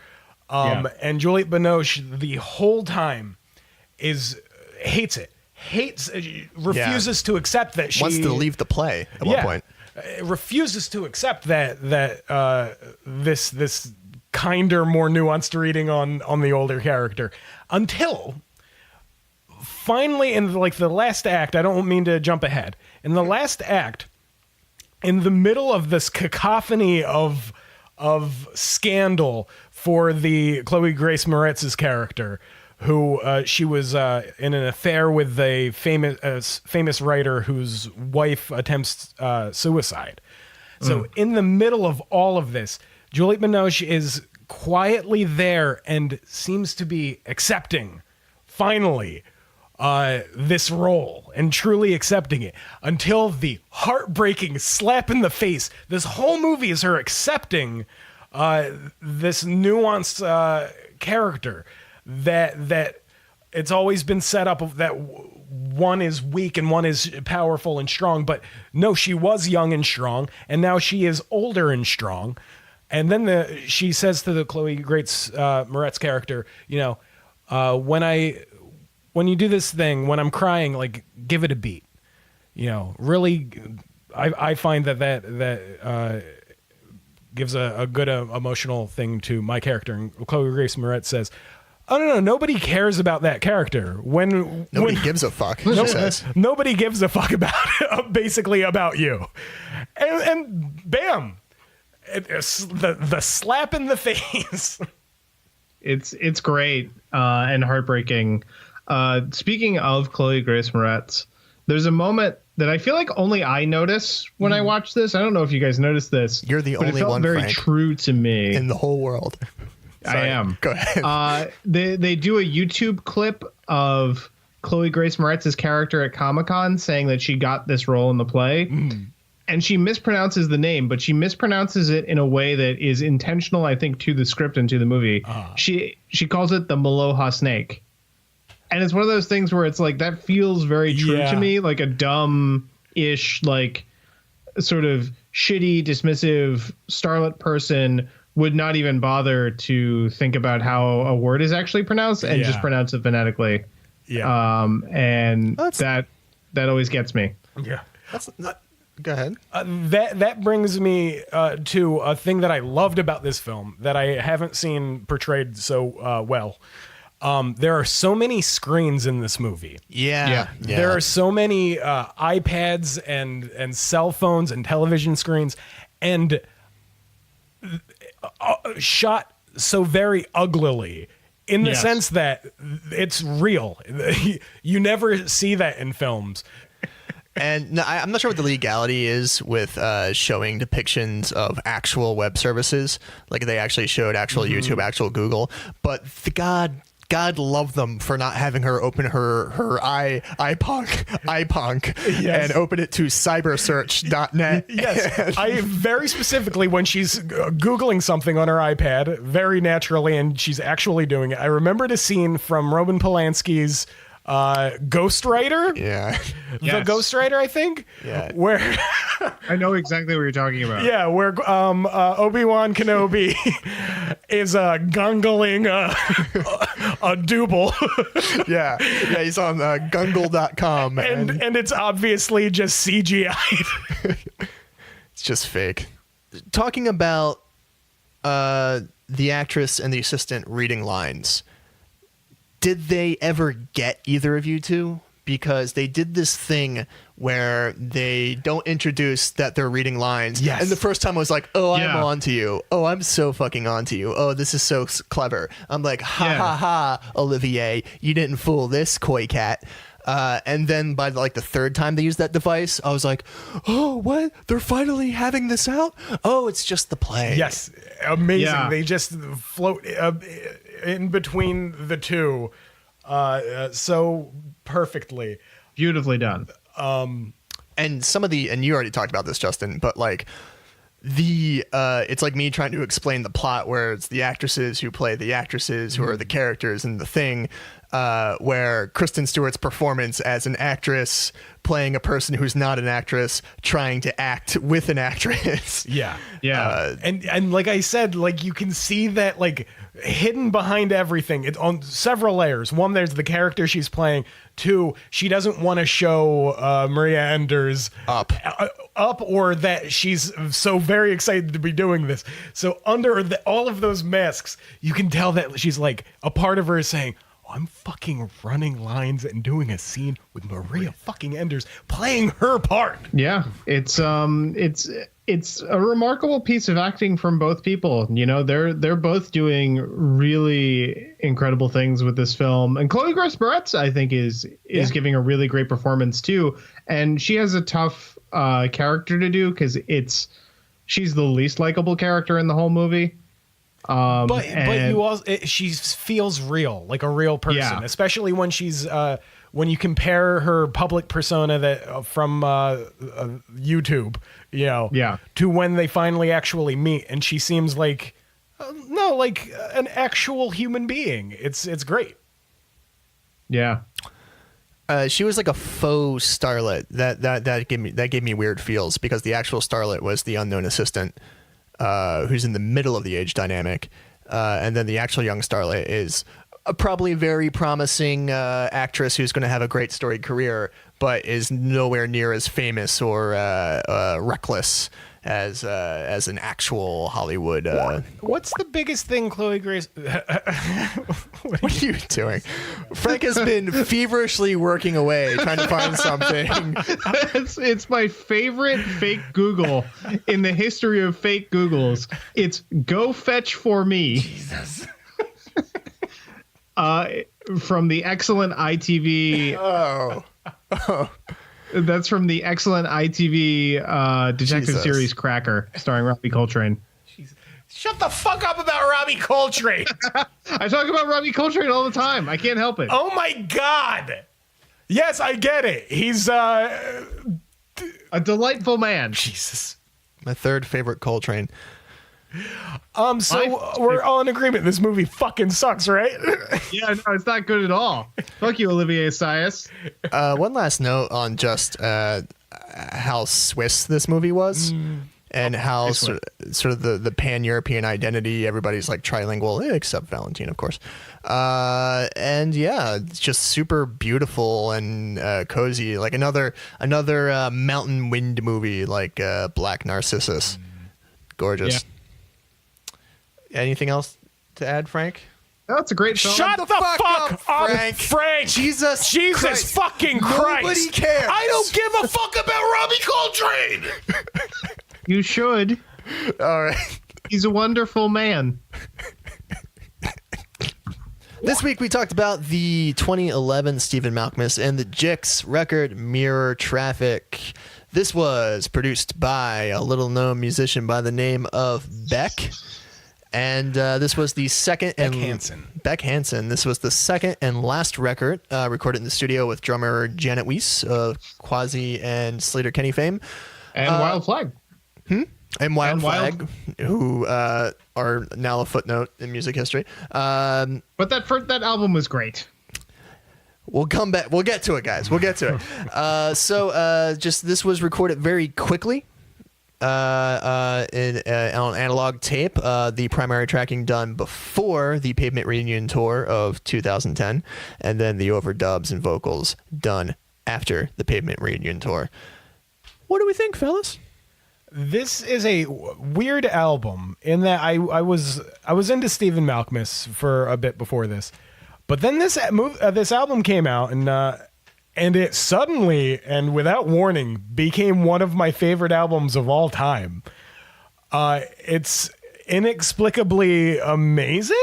and Juliette Binoche the whole time hates it. Refuses to accept that she wants to leave the play at one point. Refuses to accept that this kinder, more nuanced reading on the older character, until finally in the last act. I don't mean to jump ahead. In the last act, in the middle of this cacophony of scandal for the Chloe Grace Moretz's character, who she was in an affair with a famous writer whose wife attempts suicide. So in the middle of all of this, Juliette Binoche is quietly there and seems to be accepting, finally, this role and truly accepting it, until the heartbreaking slap in the face. This whole movie is her accepting this nuanced character that it's always been set up of that one is weak and one is powerful and strong, but no, she was young and strong, and now she is older and strong. And then she says to the Chloe Grace Moretz character, when you do this thing, when I'm crying, like, give it a beat. Really, I find that gives a good emotional thing to my character. And Chloe Grace Moretz says, "Oh no, nobody cares about that character. Nobody gives a fuck." She says. Nobody gives a fuck basically about you, and bam. It's the slap in the face. It's great and heartbreaking. Speaking of Chloe Grace Moretz, there's a moment that I feel like only I notice when I watch this. I don't know if you guys noticed this. You're the but only it felt one, very Frank, true to me. in the whole world. I am. Go ahead. They do a YouTube clip of Chloe Grace Moretz's character at Comic-Con saying that she got this role in the play. And she mispronounces the name, but she mispronounces it in a way that is intentional, I think, to the script and to the movie. She calls it the Maloha snake. And it's one of those things where it's like, that feels very true to me, like a dumb-ish, like sort of shitty, dismissive starlet person would not even bother to think about how a word is actually pronounced and just pronounce it phonetically. And that always gets me. Yeah. Go ahead. That brings me to a thing that I loved about this film that I haven't seen portrayed so well. There are so many screens in this movie. Yeah. There are so many iPads and cell phones and television screens, and shot so very uglily in the sense that it's real. You never see that in films. And no, I'm not sure what the legality is with showing depictions of actual web services. Like they actually showed actual YouTube, actual Google. But God love them for not having her open her iPunk and open it to cybersearch.net. Yes, I very specifically, when she's Googling something on her iPad, very naturally, and she's actually doing it, I remembered a scene from Roman Polanski's Ghostwriter. Yeah. The Ghostwriter, I think. Yeah. Where I know exactly what you're talking about. yeah, where Obi-Wan Kenobi is gungling a double. Yeah, he's on gungle.com. and it's obviously just CGI. It's just fake. Talking about the actress and the assistant reading lines, did they ever get either of you two? Because they did this thing where they don't introduce that they're reading lines. Yes. And the first time I was like, oh, I'm on to you. Oh, I'm so fucking on to you. Oh, this is so clever. I'm like, ha ha, Olivier, you didn't fool this coy cat. And then by the third time they used that device, I was like, oh, what? They're finally having this out? Oh, it's just the play. Yes, amazing. Yeah. They just float in between the two so perfectly. Beautifully done. And some of and you already talked about this, Justin, but like it's like me trying to explain the plot where it's the actresses who play the actresses who are the characters in the thing, where Kristen Stewart's performance as an actress playing a person who's not an actress trying to act with an actress. Yeah. Yeah. And like I said, like you can see that like hidden behind everything. It's on several layers. One, there's the character she's playing. Two, she doesn't want to show Maria Enders up, or that she's so very excited to be doing this. So under all of those masks, you can tell that she's like, a part of her is saying, I'm fucking running lines and doing a scene with Maria fucking Enders playing her part. Yeah, it's a remarkable piece of acting from both people. You know, they're both doing really incredible things with this film. And Chloe Grace Moretz, I think, is giving a really great performance too. And she has a tough character to do because she's the least likable character in the whole movie. But you also she feels real, like a real person, especially when she's when you compare her public persona that from YouTube, to when they finally actually meet, and she seems like like an actual human being. It's great. Yeah. She was like a faux starlet. That gave me weird feels because the actual starlet was the unknown assistant. Who's in the middle of the age dynamic, and then the actual young starlet is a probably very promising actress who's going to have a great storied career, but is nowhere near as famous or reckless as an actual Hollywood. What's the biggest thing Chloe Grace? What are you doing? Frank has been feverishly working away trying to find something. It's my favorite fake Google in the history of fake Googles. It's go fetch for me. Jesus. From the excellent ITV. That's from the excellent ITV detective Jesus. series Cracker, starring Robbie Coltrane. Shut the fuck up about Robbie Coltrane. I talk about Robbie Coltrane all the time. I can't help it. Oh my God. Yes, I get it. He's A delightful man. Jesus. My third favorite Coltrane. So we're all in agreement. This movie fucking sucks, right? Yeah, no, it's not good at all. Fuck you, Olivier Assayas. One last note on just how Swiss this movie was. And how sort of the pan-European identity, everybody's like trilingual, except Valentine, of course. And yeah, it's just super beautiful and cozy, like another mountain wind movie, like Black Narcissus. Gorgeous. Yeah. Anything else to add, Frank? That's a great film. Shut the fuck up, Frank. Jesus Christ. fucking Christ. Nobody cares. I don't give a fuck about Robbie Coltrane. You should. All right. He's a wonderful man. This week we talked about the 2011 Stephen Malkmus and the Jicks record Mirror Traffic. This was produced by a little-known musician by the name of Beck. And this was the second Beck Hansen. This was the second and last record recorded in the studio with drummer Janet Weiss of Quasi and Slater Kenny fame. And Wild Flag. And Wild Flag, who are now a footnote in music history. But that album was great. We'll come back. We'll get to it, guys. We'll get to it. So this was recorded very quickly on analog tape. The primary tracking done before the Pavement Reunion tour of 2010, and then the overdubs and vocals done after the Pavement Reunion tour. What do we think, fellas? This is a weird album in that I was into Stephen Malkmus for a bit before this, but then this album came out and it suddenly and without warning became one of my favorite albums of all time. It's inexplicably amazing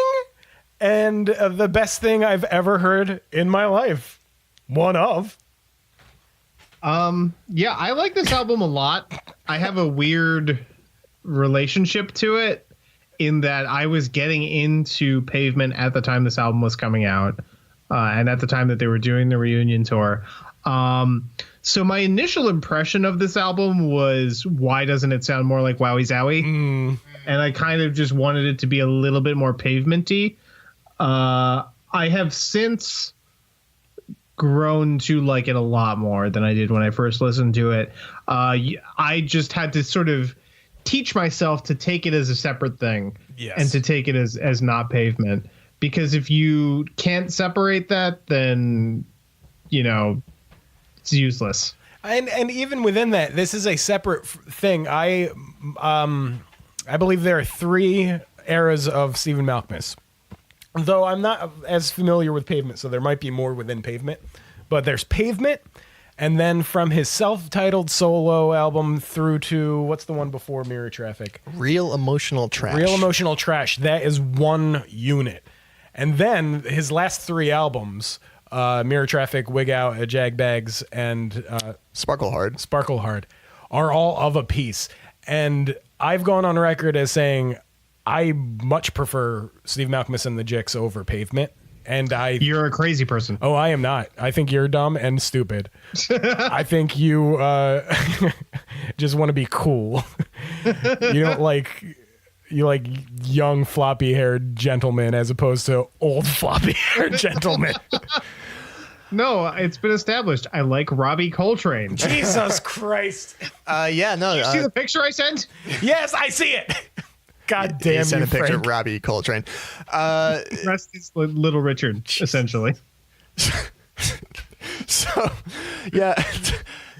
and the best thing I've ever heard in my life. One of. Yeah, I like this album a lot. I have a weird relationship to it in that I was getting into Pavement at the time this album was coming out, and at the time that they were doing the reunion tour. So my initial impression of this album was, why doesn't it sound more like Wowie Zowie? And I kind of just wanted it to be a little bit more Pavement-y. I have since grown to like it a lot more than I did when I first listened to it. I just had to sort of teach myself to take it as a separate thing. Yes. And to take it as not Pavement, because if you can't separate that, then it's useless. And even within that, this is a separate thing. I believe there are 3 eras of Stephen Malkmus. Though I'm not as familiar with Pavement, so there might be more within Pavement. But there's Pavement, and then from his self-titled solo album through to, what's the one before Mirror Traffic? Real Emotional Trash. Real Emotional Trash. That is one unit. And then his last 3 albums, Mirror Traffic, Wig Out, Jag Bags, and Sparkle Hard, are all of a piece. And I've gone on record as saying I much prefer Steve Malkmus and the Jicks over Pavement. And You're a crazy person. Oh, I am not. I think you're dumb and stupid. I think you just want to be cool. You like young floppy haired gentlemen as opposed to old floppy haired gentlemen. No, it's been established. I like Robbie Coltrane. Jesus Christ. Yeah, no. You see the picture I sent? Yes, I see it. God damn you, sent a picture Frank. of Robbie Coltrane. Rusty's Little Richard, essentially. So, yeah,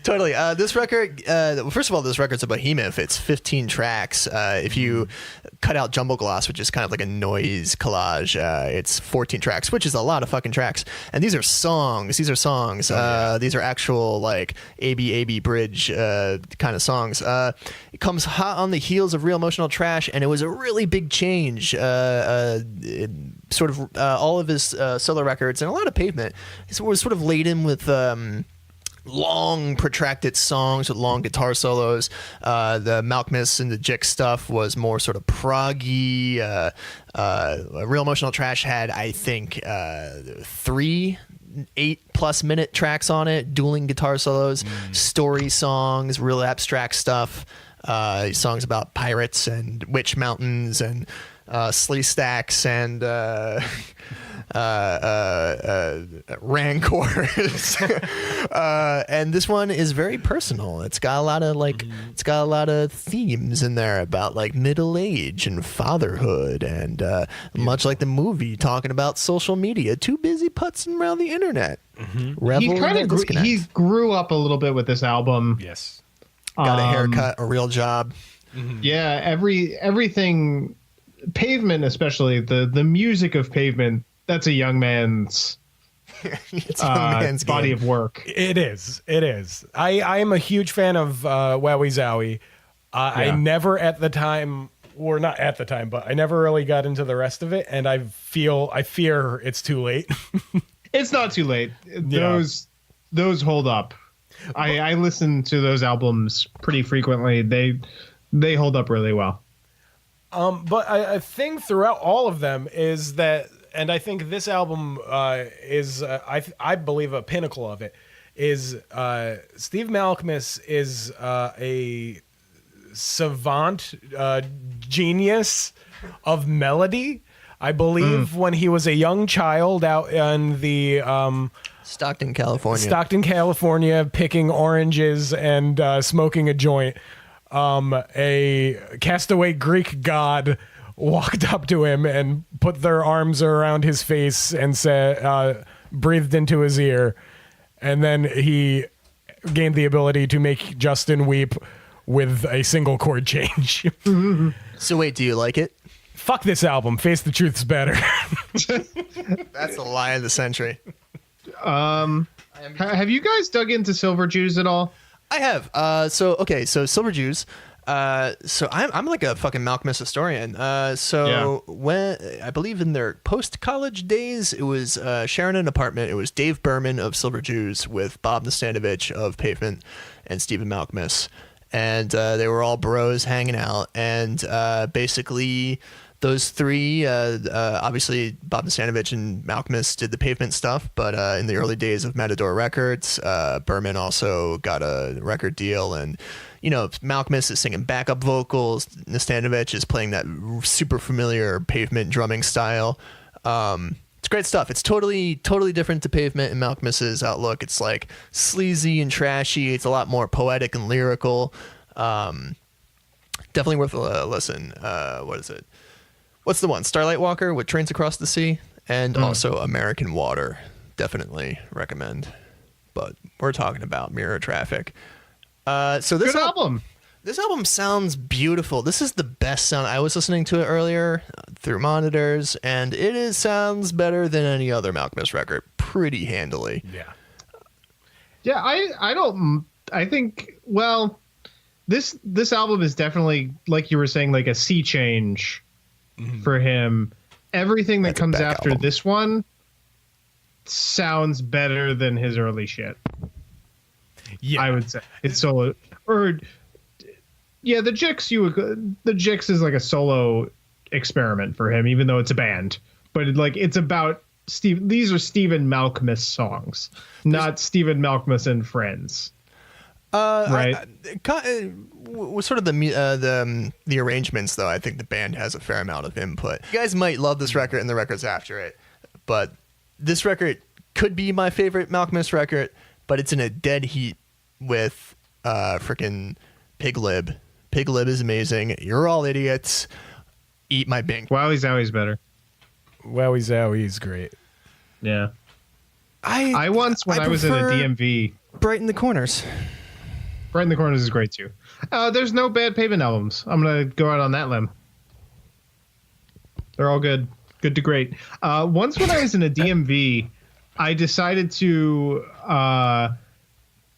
totally. This record, first of all, this record's a behemoth. It's 15 tracks. If you cut out Jumble Gloss, which is kind of like a noise collage, it's 14 tracks, which is a lot of fucking tracks. And these are songs. These are actual like AB bridge kind of songs. It comes hot on the heels of Real Emotional Trash, and it was a really big change. All of his solo records and a lot of Pavement. It was sort of laden with long protracted songs with long guitar solos. The Malkmus and the Jicks stuff was more sort of proggy. Real Emotional Trash had, I think, 3 8+ minute tracks on it, dueling guitar solos, story songs, real abstract stuff, songs about pirates and witch mountains and slee stacks and rancors. And this one is very personal. It's got a lot of it's got a lot of themes in there about like middle age and fatherhood, and much like the movie, talking about social media, too busy putzing around the internet. He grew up a little bit with this album. Yes. Got a haircut, a real job. Yeah, everything, Pavement especially, the music of Pavement, that's a young man's It's a man's body game. of work. It is. I am a huge fan of Wowie Zowie. I never not at the time, but I never really got into the rest of it, and I fear it's too late. It's not too late. Those hold up. I listen to those albums pretty frequently. They hold up really well. But a thing throughout all of them is that, and I think this album is, I believe, a pinnacle of it, is Steve Malkmus is a savant genius of melody. I believe when he was a young child out in the Stockton, California, picking oranges and smoking a joint, a castaway Greek god walked up to him and put their arms around his face and said, breathed into his ear, and then he gained the ability to make Justin weep with a single chord change. So wait, do you like it? Fuck this album. Face the Truth's better. That's the lie of the century. Have you guys dug into Silver Jews at all? I have. So Silver Jews. So I'm like a fucking Malkmus historian. When I believe in their post-college days, it was sharing an apartment. It was Dave Berman of Silver Jews with Bob Nastanovich of Pavement and Stephen Malkmus. And they were all bros hanging out. And basically those three, obviously Bob Nastanovich and Malkmus did the Pavement stuff, but in the early days of Matador Records, Berman also got a record deal, and Malkmus is singing backup vocals. Nastanovich is playing that super familiar Pavement drumming style. It's great stuff. It's totally different to Pavement and Malkmus's outlook. It's like sleazy and trashy. It's a lot more poetic and lyrical. Definitely worth a listen. What is it? What's the one? Starlight Walker with Trains Across the Sea, and also American Water. Definitely recommend. But we're talking about Mirror Traffic. So this Good album. This album sounds beautiful. This is the best sound. I was listening to it earlier through monitors, and it sounds better than any other Malkmus record, pretty handily. Yeah. Yeah, I think, well, this album is definitely, like you were saying, like a sea change for him. Everything that comes after this one sounds better than his early shit. Yeah, I would say it's solo, or yeah, the Jicks. The Jicks is like a solo experiment for him, even though it's a band. But it's about Steve. These are Stephen Malkmus songs, not Stephen Malkmus and Friends. Right. With sort of the arrangements, though, I think the band has a fair amount of input. You guys might love this record and the records after it, but this record could be my favorite Malkmus record, but it's in a dead heat with freaking Pig Lib. Pig Lib is amazing. You're all idiots. Eat my bink. Wowie Zowie's better. Wowie Zowie's great. Yeah. I once, when I was at a DMV... Brighten the Corners. Brighten the Corners is great, too. There's no bad Pavement albums. I'm going to go out on that limb. They're all good. Good to great. Once when I was in a DMV, I decided to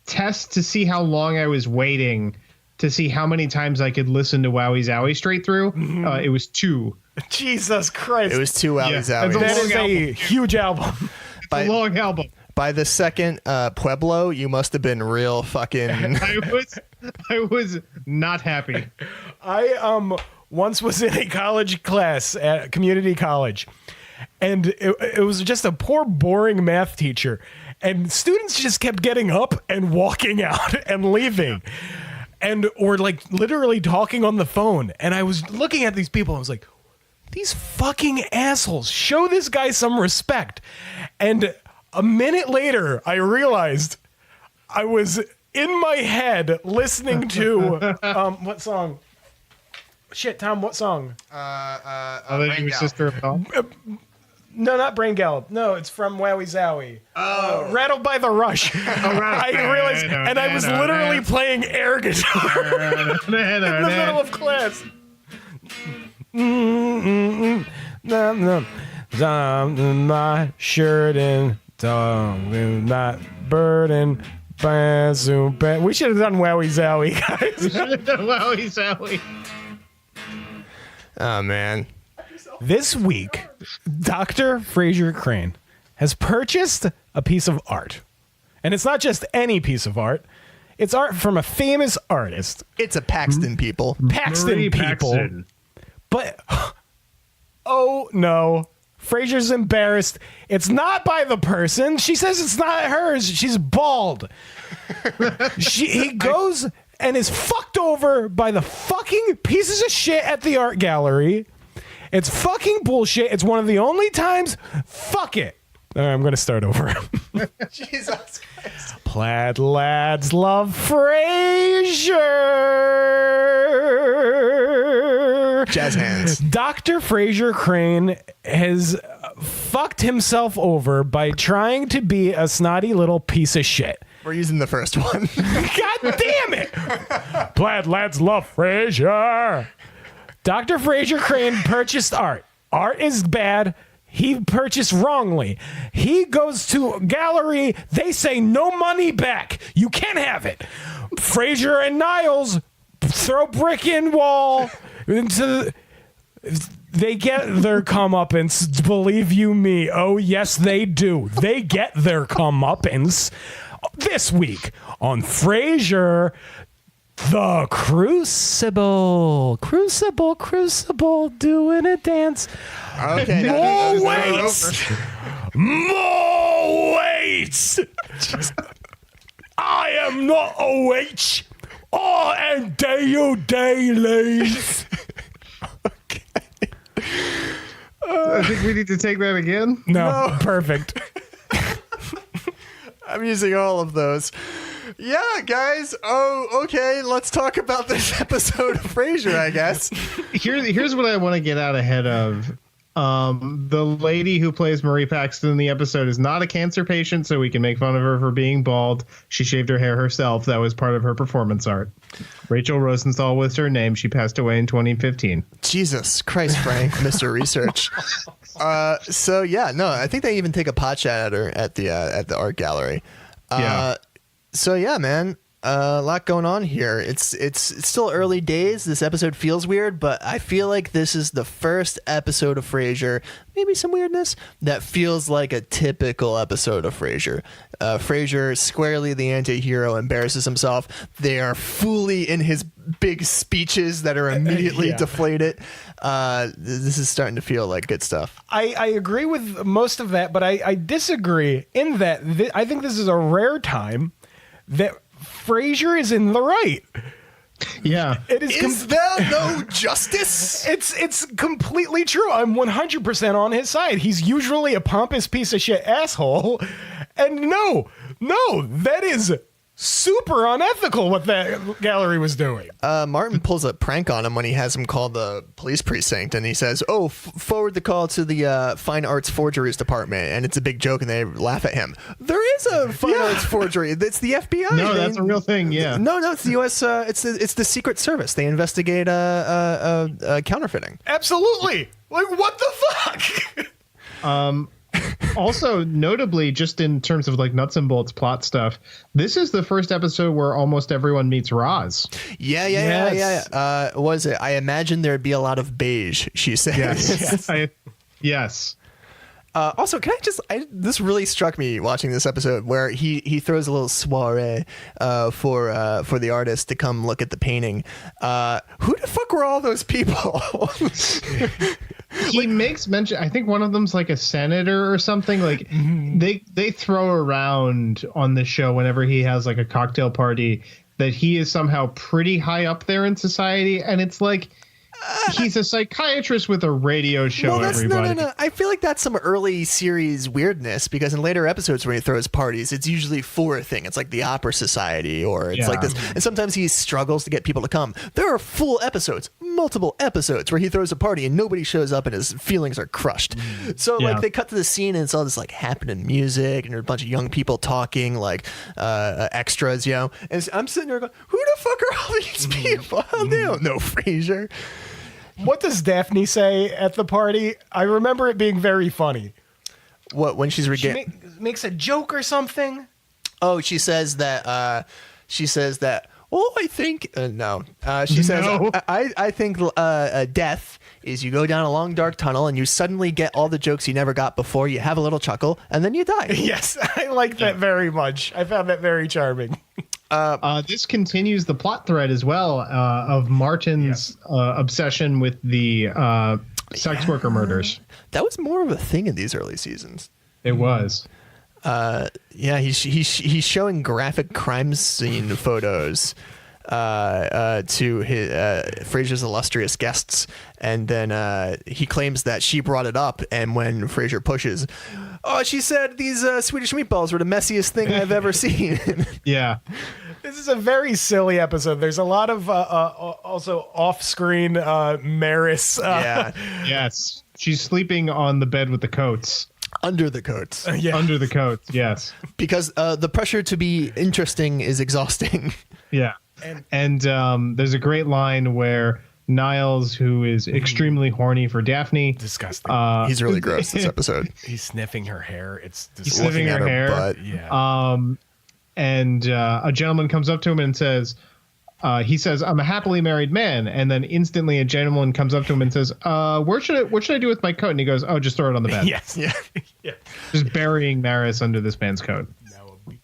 test to see how long I was waiting to see how many times I could listen to Wowie Zowie straight through. It was 2. Jesus Christ. It was 2 Wowie Zowie. That is a huge album. It's a long album. By the second Pueblo, you must have been real fucking. I was not happy. I once was in a college class at community college, and it was just a poor, boring math teacher, and students just kept getting up and walking out and leaving, or like literally talking on the phone. And I was looking at these people, and I was like, these fucking assholes, show this guy some respect. And a minute later, I realized I was in my head listening to what song? Shit, Tom, what song? Your sister of Dawn? No, not Brain Gallop. No, it's from Wowie Zowie. Rattled by the Rush. I realized, and I was literally playing air guitar in the middle of class. My shirt and tongue, not burden. We should have done Wowie Zowie, guys. We should have done Wowie Zowie. Oh man. This week, Dr. Frasier Crane has purchased a piece of art. And it's not just any piece of art. It's art from a famous artist. It's a Paxton people. Paxton people. Paxton. But, oh no. Frasier's embarrassed. It's not by the person. She says it's not hers. She's bald. He goes and is fucked over by the fucking pieces of shit at the art gallery. It's fucking bullshit. It's one of the only times. Fuck it. All right, I'm going to start over. Jesus Christ. Plaid lads love Frasier. Jazz hands. Dr. Frasier Crane has fucked himself over by trying to be a snotty little piece of shit. We're using the first one. God damn it. Plaid lads love Frasier. Dr. Frasier Crane purchased art. Art is bad. He purchased wrongly. He goes to a gallery. They say no money back. You can't have it. Frasier and Niles throw brick in wall into they get their comeuppance. Believe you me. Oh, yes, they do. They get their comeuppance this week on Frasier. The Crucible, doing a dance. Okay. More weights. I am not a witch. I am dailies. I think we need to take that again. No, perfect. I'm using all of those. Yeah, guys. Oh, okay. Let's talk about this episode of Frasier, I guess. Here's what I want to get out ahead of. The lady who plays Marie Paxton in the episode is not a cancer patient, so we can make fun of her for being bald. She shaved her hair herself. That was part of her performance art. Rachel Rosenthal was her name. She passed away in 2015. Jesus Christ, Frank, Mr. Research. So yeah, no, I think they even take a pot shot at her at the art gallery. Yeah. So yeah, man, a lot going on here. It's still early days. This episode feels weird, but I feel like this is the first episode of Frasier, maybe some weirdness, that feels like a typical episode of Frasier. Frasier, squarely the anti-hero, embarrasses himself. They are fully in his big speeches that are immediately deflated. This is starting to feel like good stuff. I agree with most of that, but I disagree in that I think this is a rare time that Frasier is in the right. Yeah. It is there no justice? It's completely true. I'm 100% on his side. He's usually a pompous piece of shit asshole. And no, that is super unethical what that gallery was doing. Martin pulls a prank on him when he has him call the police precinct, and he says, forward the call to the fine arts forgeries department. And it's a big joke, and they laugh at him. There is a fine arts forgery. It's the FBI. No, that's a real thing. Yeah. No, it's the U.S. It's the Secret Service. They investigate counterfeiting. Absolutely. Like, what the fuck? Also, notably, just in terms of like nuts and bolts plot stuff, this is the first episode where almost everyone meets Roz. Yeah. Was it? I imagine there'd be a lot of beige, she said. Yes. Also, can this really struck me watching this episode where he throws a little soiree for the artist to come look at the painting. Who the fuck were all those people? He makes mention, I think one of them's like a senator or something. Like they throw around on the show whenever he has like a cocktail party that he is somehow pretty high up there in society, and it's like he's a psychiatrist with a radio show. Well, everybody. No. I feel like that's some early series weirdness, because in later episodes when he throws parties, it's usually for a thing. It's like the Opera Society, or it's like this. And sometimes he struggles to get people to come. There are full episodes, multiple episodes, where he throws a party and nobody shows up and his feelings are crushed. So like they cut to the scene and it's all this like happening music and there's a bunch of young people talking, like extras, you know. And I'm sitting there going, who the fuck are all these people? They don't know Frasier. What does Daphne say at the party? I remember it being very funny. What, when she's makes a joke or something? Oh, she says that. Oh, I think no. She says I think death is you go down a long dark tunnel and you suddenly get all the jokes you never got before. You have a little chuckle and then you die. Yes, I like that very much. I found that very charming. This continues the plot thread as well of Martin's obsession with the sex worker murders. That was more of a thing in these early seasons. It was. He's showing graphic crime scene photos to his Frasier's illustrious guests, and then he claims that she brought it up, and when Frasier pushes, she said these Swedish meatballs were the messiest thing I've ever seen. Yeah. This is a very silly episode. There's a lot of also off-screen Maris. Yes. She's sleeping on the bed with the coats. Under the coats. Under the coats, yes. Because the pressure to be interesting is exhausting. Yeah. And there's a great line where Niles, who is extremely horny for Daphne. Disgusting. He's really gross this episode. He's sniffing her hair. It's disgusting. He's sniffing her hair. Butt. Yeah. And a gentleman comes up to him and says, he says, "I'm a happily married man." And then instantly a gentleman comes up to him and says, what should I do with my coat? And he goes, "Oh, just throw it on the bed." Yes. Yeah. Yeah. Just burying Maris under this man's coat.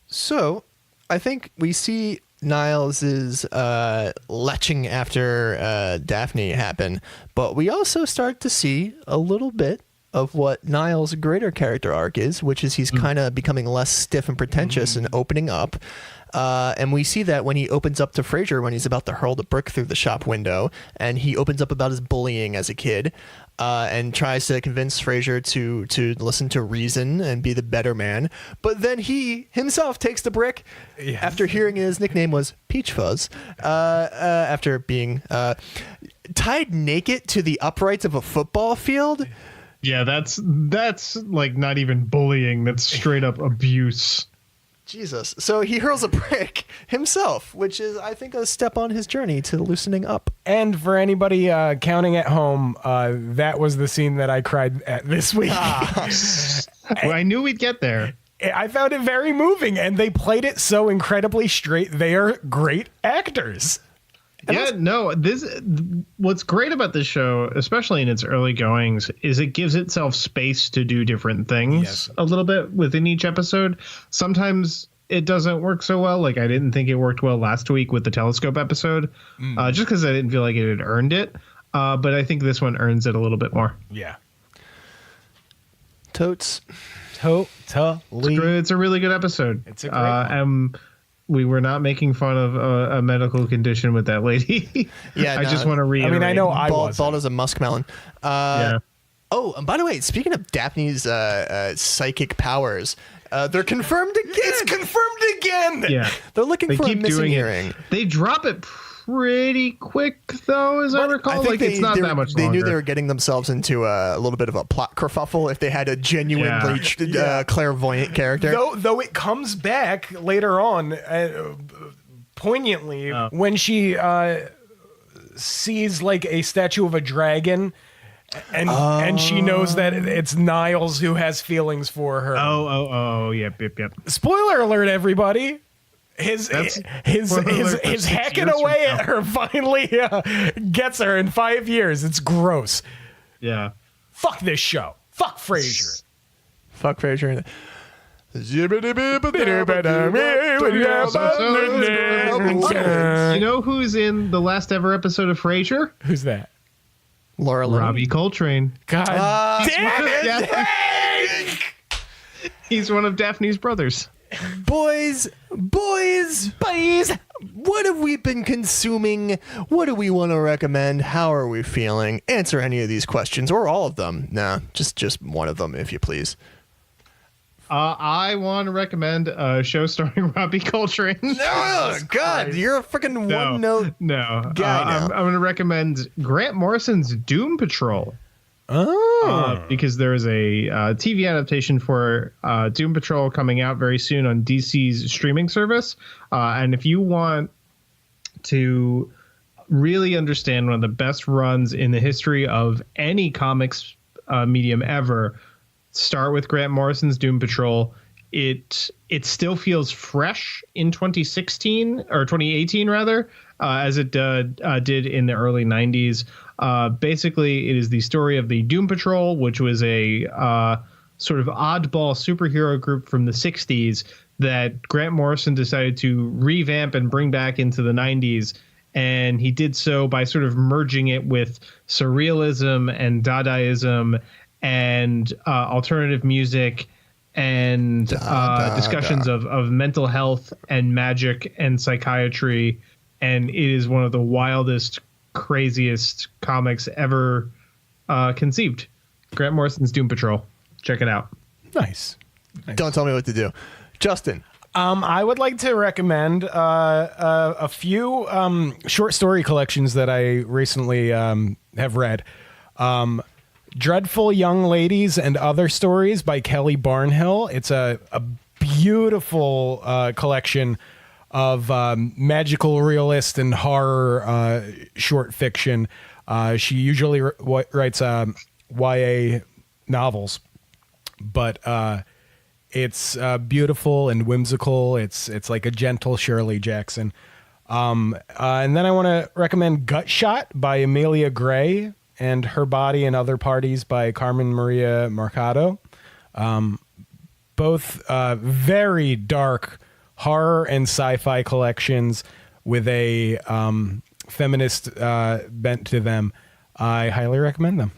So I think we see Niles' leching after Daphne happen, but we also start to see a little bit of what Niles' greater character arc is, which is he's kind of becoming less stiff and pretentious and opening up. And we see that when he opens up to Frasier when he's about to hurl the brick through the shop window, and he opens up about his bullying as a kid, and tries to convince Frasier to listen to reason and be the better man. But then he himself takes the brick after hearing his nickname was Peach Fuzz, after being tied naked to the uprights of a football field. Yeah, that's like not even bullying. That's straight up abuse. Jesus. So he hurls a brick himself, which is, I think, a step on his journey to loosening up. And for anybody counting at home, that was the scene that I cried at this week. Well, I knew we'd get there. I found it very moving, and they played it so incredibly straight. They are great actors. What's great about this show, especially in its early goings, is it gives itself space to do different things a little bit within each episode. Sometimes it doesn't work so well. Like I didn't think it worked well last week with the telescope episode, just because I didn't feel like it had earned it. But I think this one earns it a little bit more. Yeah. Totes. Totally. It's a really good episode. It's a great one. We were not making fun of a medical condition with that lady. Yeah, I just want to reiterate. I mean, I know I was bald as a muskmelon. Oh, and by the way, speaking of Daphne's psychic powers, they're confirmed again. It's confirmed again. Yeah, they're looking for a keep missing doing earring. They drop it pretty quick, though, as I recall. Like it's not that much longer. They knew they were getting themselves into a little bit of a plot kerfuffle if they had a genuinely clairvoyant character. Though it comes back later on, poignantly, when she sees like a statue of a dragon. And she knows that it's Niles who has feelings for her. Yep. Spoiler alert, everybody. His hacking away at her finally gets her in 5 years. It's gross. Yeah. Fuck this show. Fuck Frasier. Fuck Frasier. You know who's in the last ever episode of Frasier? Who's that? Laura Linney. Robbie Coltrane. God damn it! He's one of Daphne's brothers. Boys, what have we been consuming? What do we want to recommend? How are we feeling? Answer any of these questions or all of them. Nah, just one of them, if you please. I want to recommend a show starring Robbie Coltrane. Oh, God, you're a freaking one-note No. guy now. I'm going to recommend Grant Morrison's Doom Patrol. Because there is a TV adaptation for Doom Patrol coming out very soon on DC's streaming service. And if you want to really understand one of the best runs in the history of any comics medium ever, start with Grant Morrison's Doom Patrol. It still feels fresh in 2016 or 2018 rather, as it did in the early 90s. Basically, it is the story of the Doom Patrol, which was a sort of oddball superhero group from the 60s that Grant Morrison decided to revamp and bring back into the 90s. And he did so by sort of merging it with surrealism and Dadaism and alternative music and discussions of mental health and magic and psychiatry. And it is one of the wildest, craziest comics ever conceived. Grant Morrison's Doom Patrol. Check it out. Nice. Don't tell me what to do. Justin. I would like to recommend a few short story collections that I recently have read. Dreadful Young Ladies and Other Stories by Kelly Barnhill. It's a beautiful collection of magical realist and horror short fiction. She usually writes YA novels, but it's beautiful and whimsical. It's like a gentle Shirley Jackson. And then I want to recommend Gut Shot by Amelia Gray and Her Body and Other Parties by Carmen Maria Mercado. Both very dark horror and sci-fi collections with a feminist bent to them. I highly recommend them.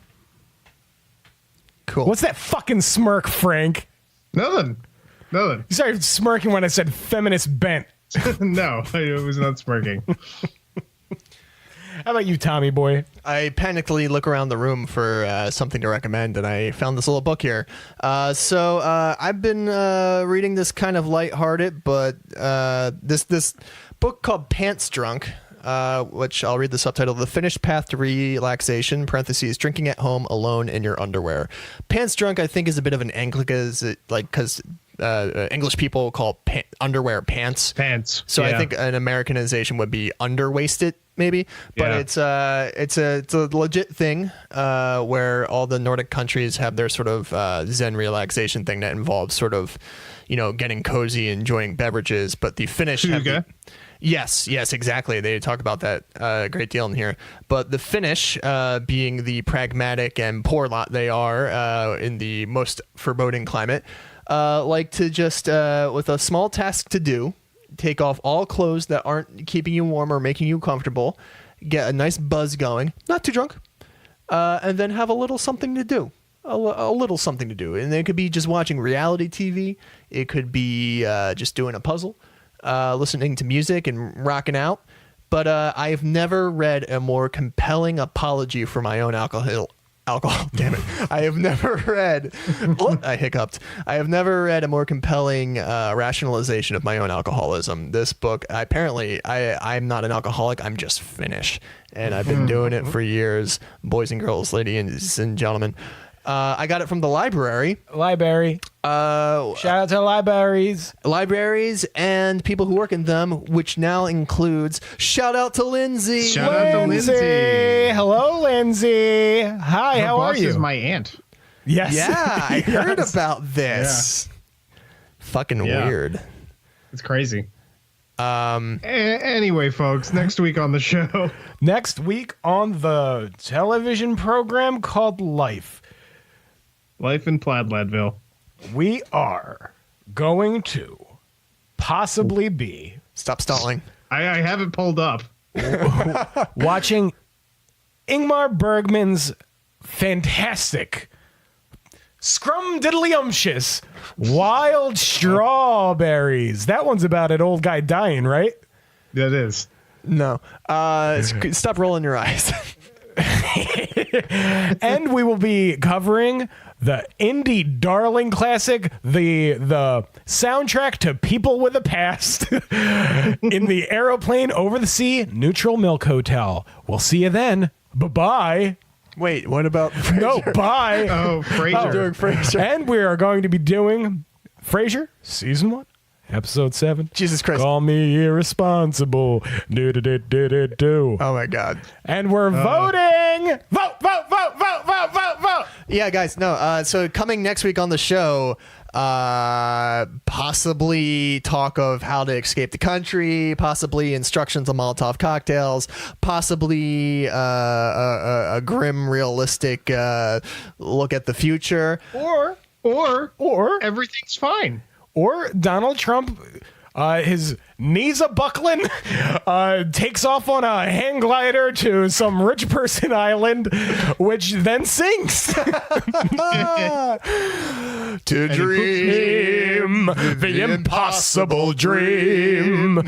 Cool. What's that fucking smirk, Frank? Nothing. You started smirking when I said feminist bent. No, I was not smirking. How about you, Tommy boy? I panically look around the room for something to recommend, and I found this little book here. So I've been reading this kind of lighthearted, but this book called Pants Drunk, which I'll read the subtitle: The Finished Path to Relaxation, parentheses, drinking at home alone in your underwear. Pants Drunk, I think, is a bit of an Anglican, because English people call underwear pants. Pants. So yeah. I think an Americanization would be underwasted, maybe. But Yeah. it's a legit thing where all the Nordic countries have their sort of Zen relaxation thing that involves sort of, getting cozy, enjoying beverages. But the Finnish have Suga. Yes, exactly. They talk about that a great deal in here. But the Finnish, being the pragmatic and poor lot they are in the most foreboding climate, like to just, with a small task to do, take off all clothes that aren't keeping you warm or making you comfortable, get a nice buzz going, not too drunk, and then have a little something to do. A little something to do. And it could be just watching reality TV. It could be just doing a puzzle, listening to music and rocking out. But I've never read a more compelling apology for my own alcohol. Damn it. I have never read, I hiccuped. I have never read a more compelling rationalization of my own alcoholism. This book, apparently, I'm not an alcoholic. I'm just Finnish. And I've been doing it for years, boys and girls, ladies and gentlemen. I got it from the library. Shout out to libraries. Libraries and people who work in them, which now includes shout out to Lindsay. Shout out to Lindsay. Hello, Lindsay. Hi, Her how are boss you? is my aunt. Yes. Yeah, I heard about this. Fucking weird. It's crazy. Anyway, folks, next week on the show. Next week on the television program called Life. Life in Plaidladville. we are going to possibly be Stop stalling. I have it pulled up. watching Ingmar Bergman's fantastic Scrumdiddlyumptious Wild Strawberries. That one's about an old guy dying, right? That is. No. Stop rolling your eyes. And we will be covering the indie darling classic, the soundtrack to People with a Past in the Aeroplane Over the Sea Neutral Milk Hotel. We'll see you then. Bye-bye. Wait, what about Frasier? No, bye. Oh, Frasier. Doing Frasier. And we are going to be doing Frasier, Season 1, Episode 7. Jesus Christ. Call me irresponsible. Do. Oh my God. And we're voting. Vote. Yeah, guys. No. So coming next week on the show, possibly talk of how to escape the country, possibly instructions on Molotov cocktails, possibly a grim, realistic look at the future, Or everything's fine. Or Donald Trump, his knees a buckling, takes off on a hang glider to some rich person island, which then sinks. To dream the impossible dream,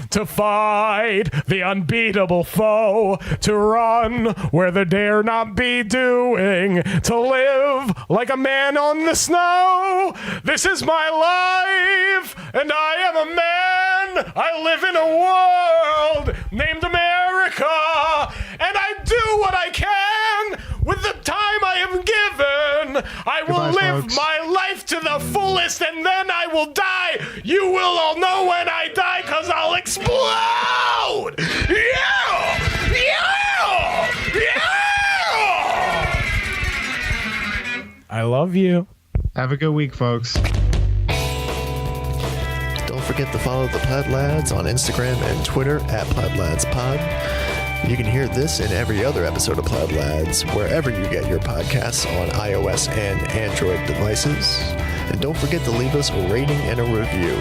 to fight the unbeatable foe, to run where there dare not be doing, to live like a man on the snow. This is my life, and I am a man. I live in a world named America, and I do what I can with the time I am given. I will Goodbye, live folks. my life to the fullest, and then I will die. You will all know when I die, because I'll explode. Yeah! I love you. Have a good week, folks. Don't forget to follow the Plaid Lads on Instagram and Twitter at PlaidLadsPod. You can hear this and every other episode of Plaid Lads wherever you get your podcasts on iOS and Android devices. And don't forget to leave us a rating and a review.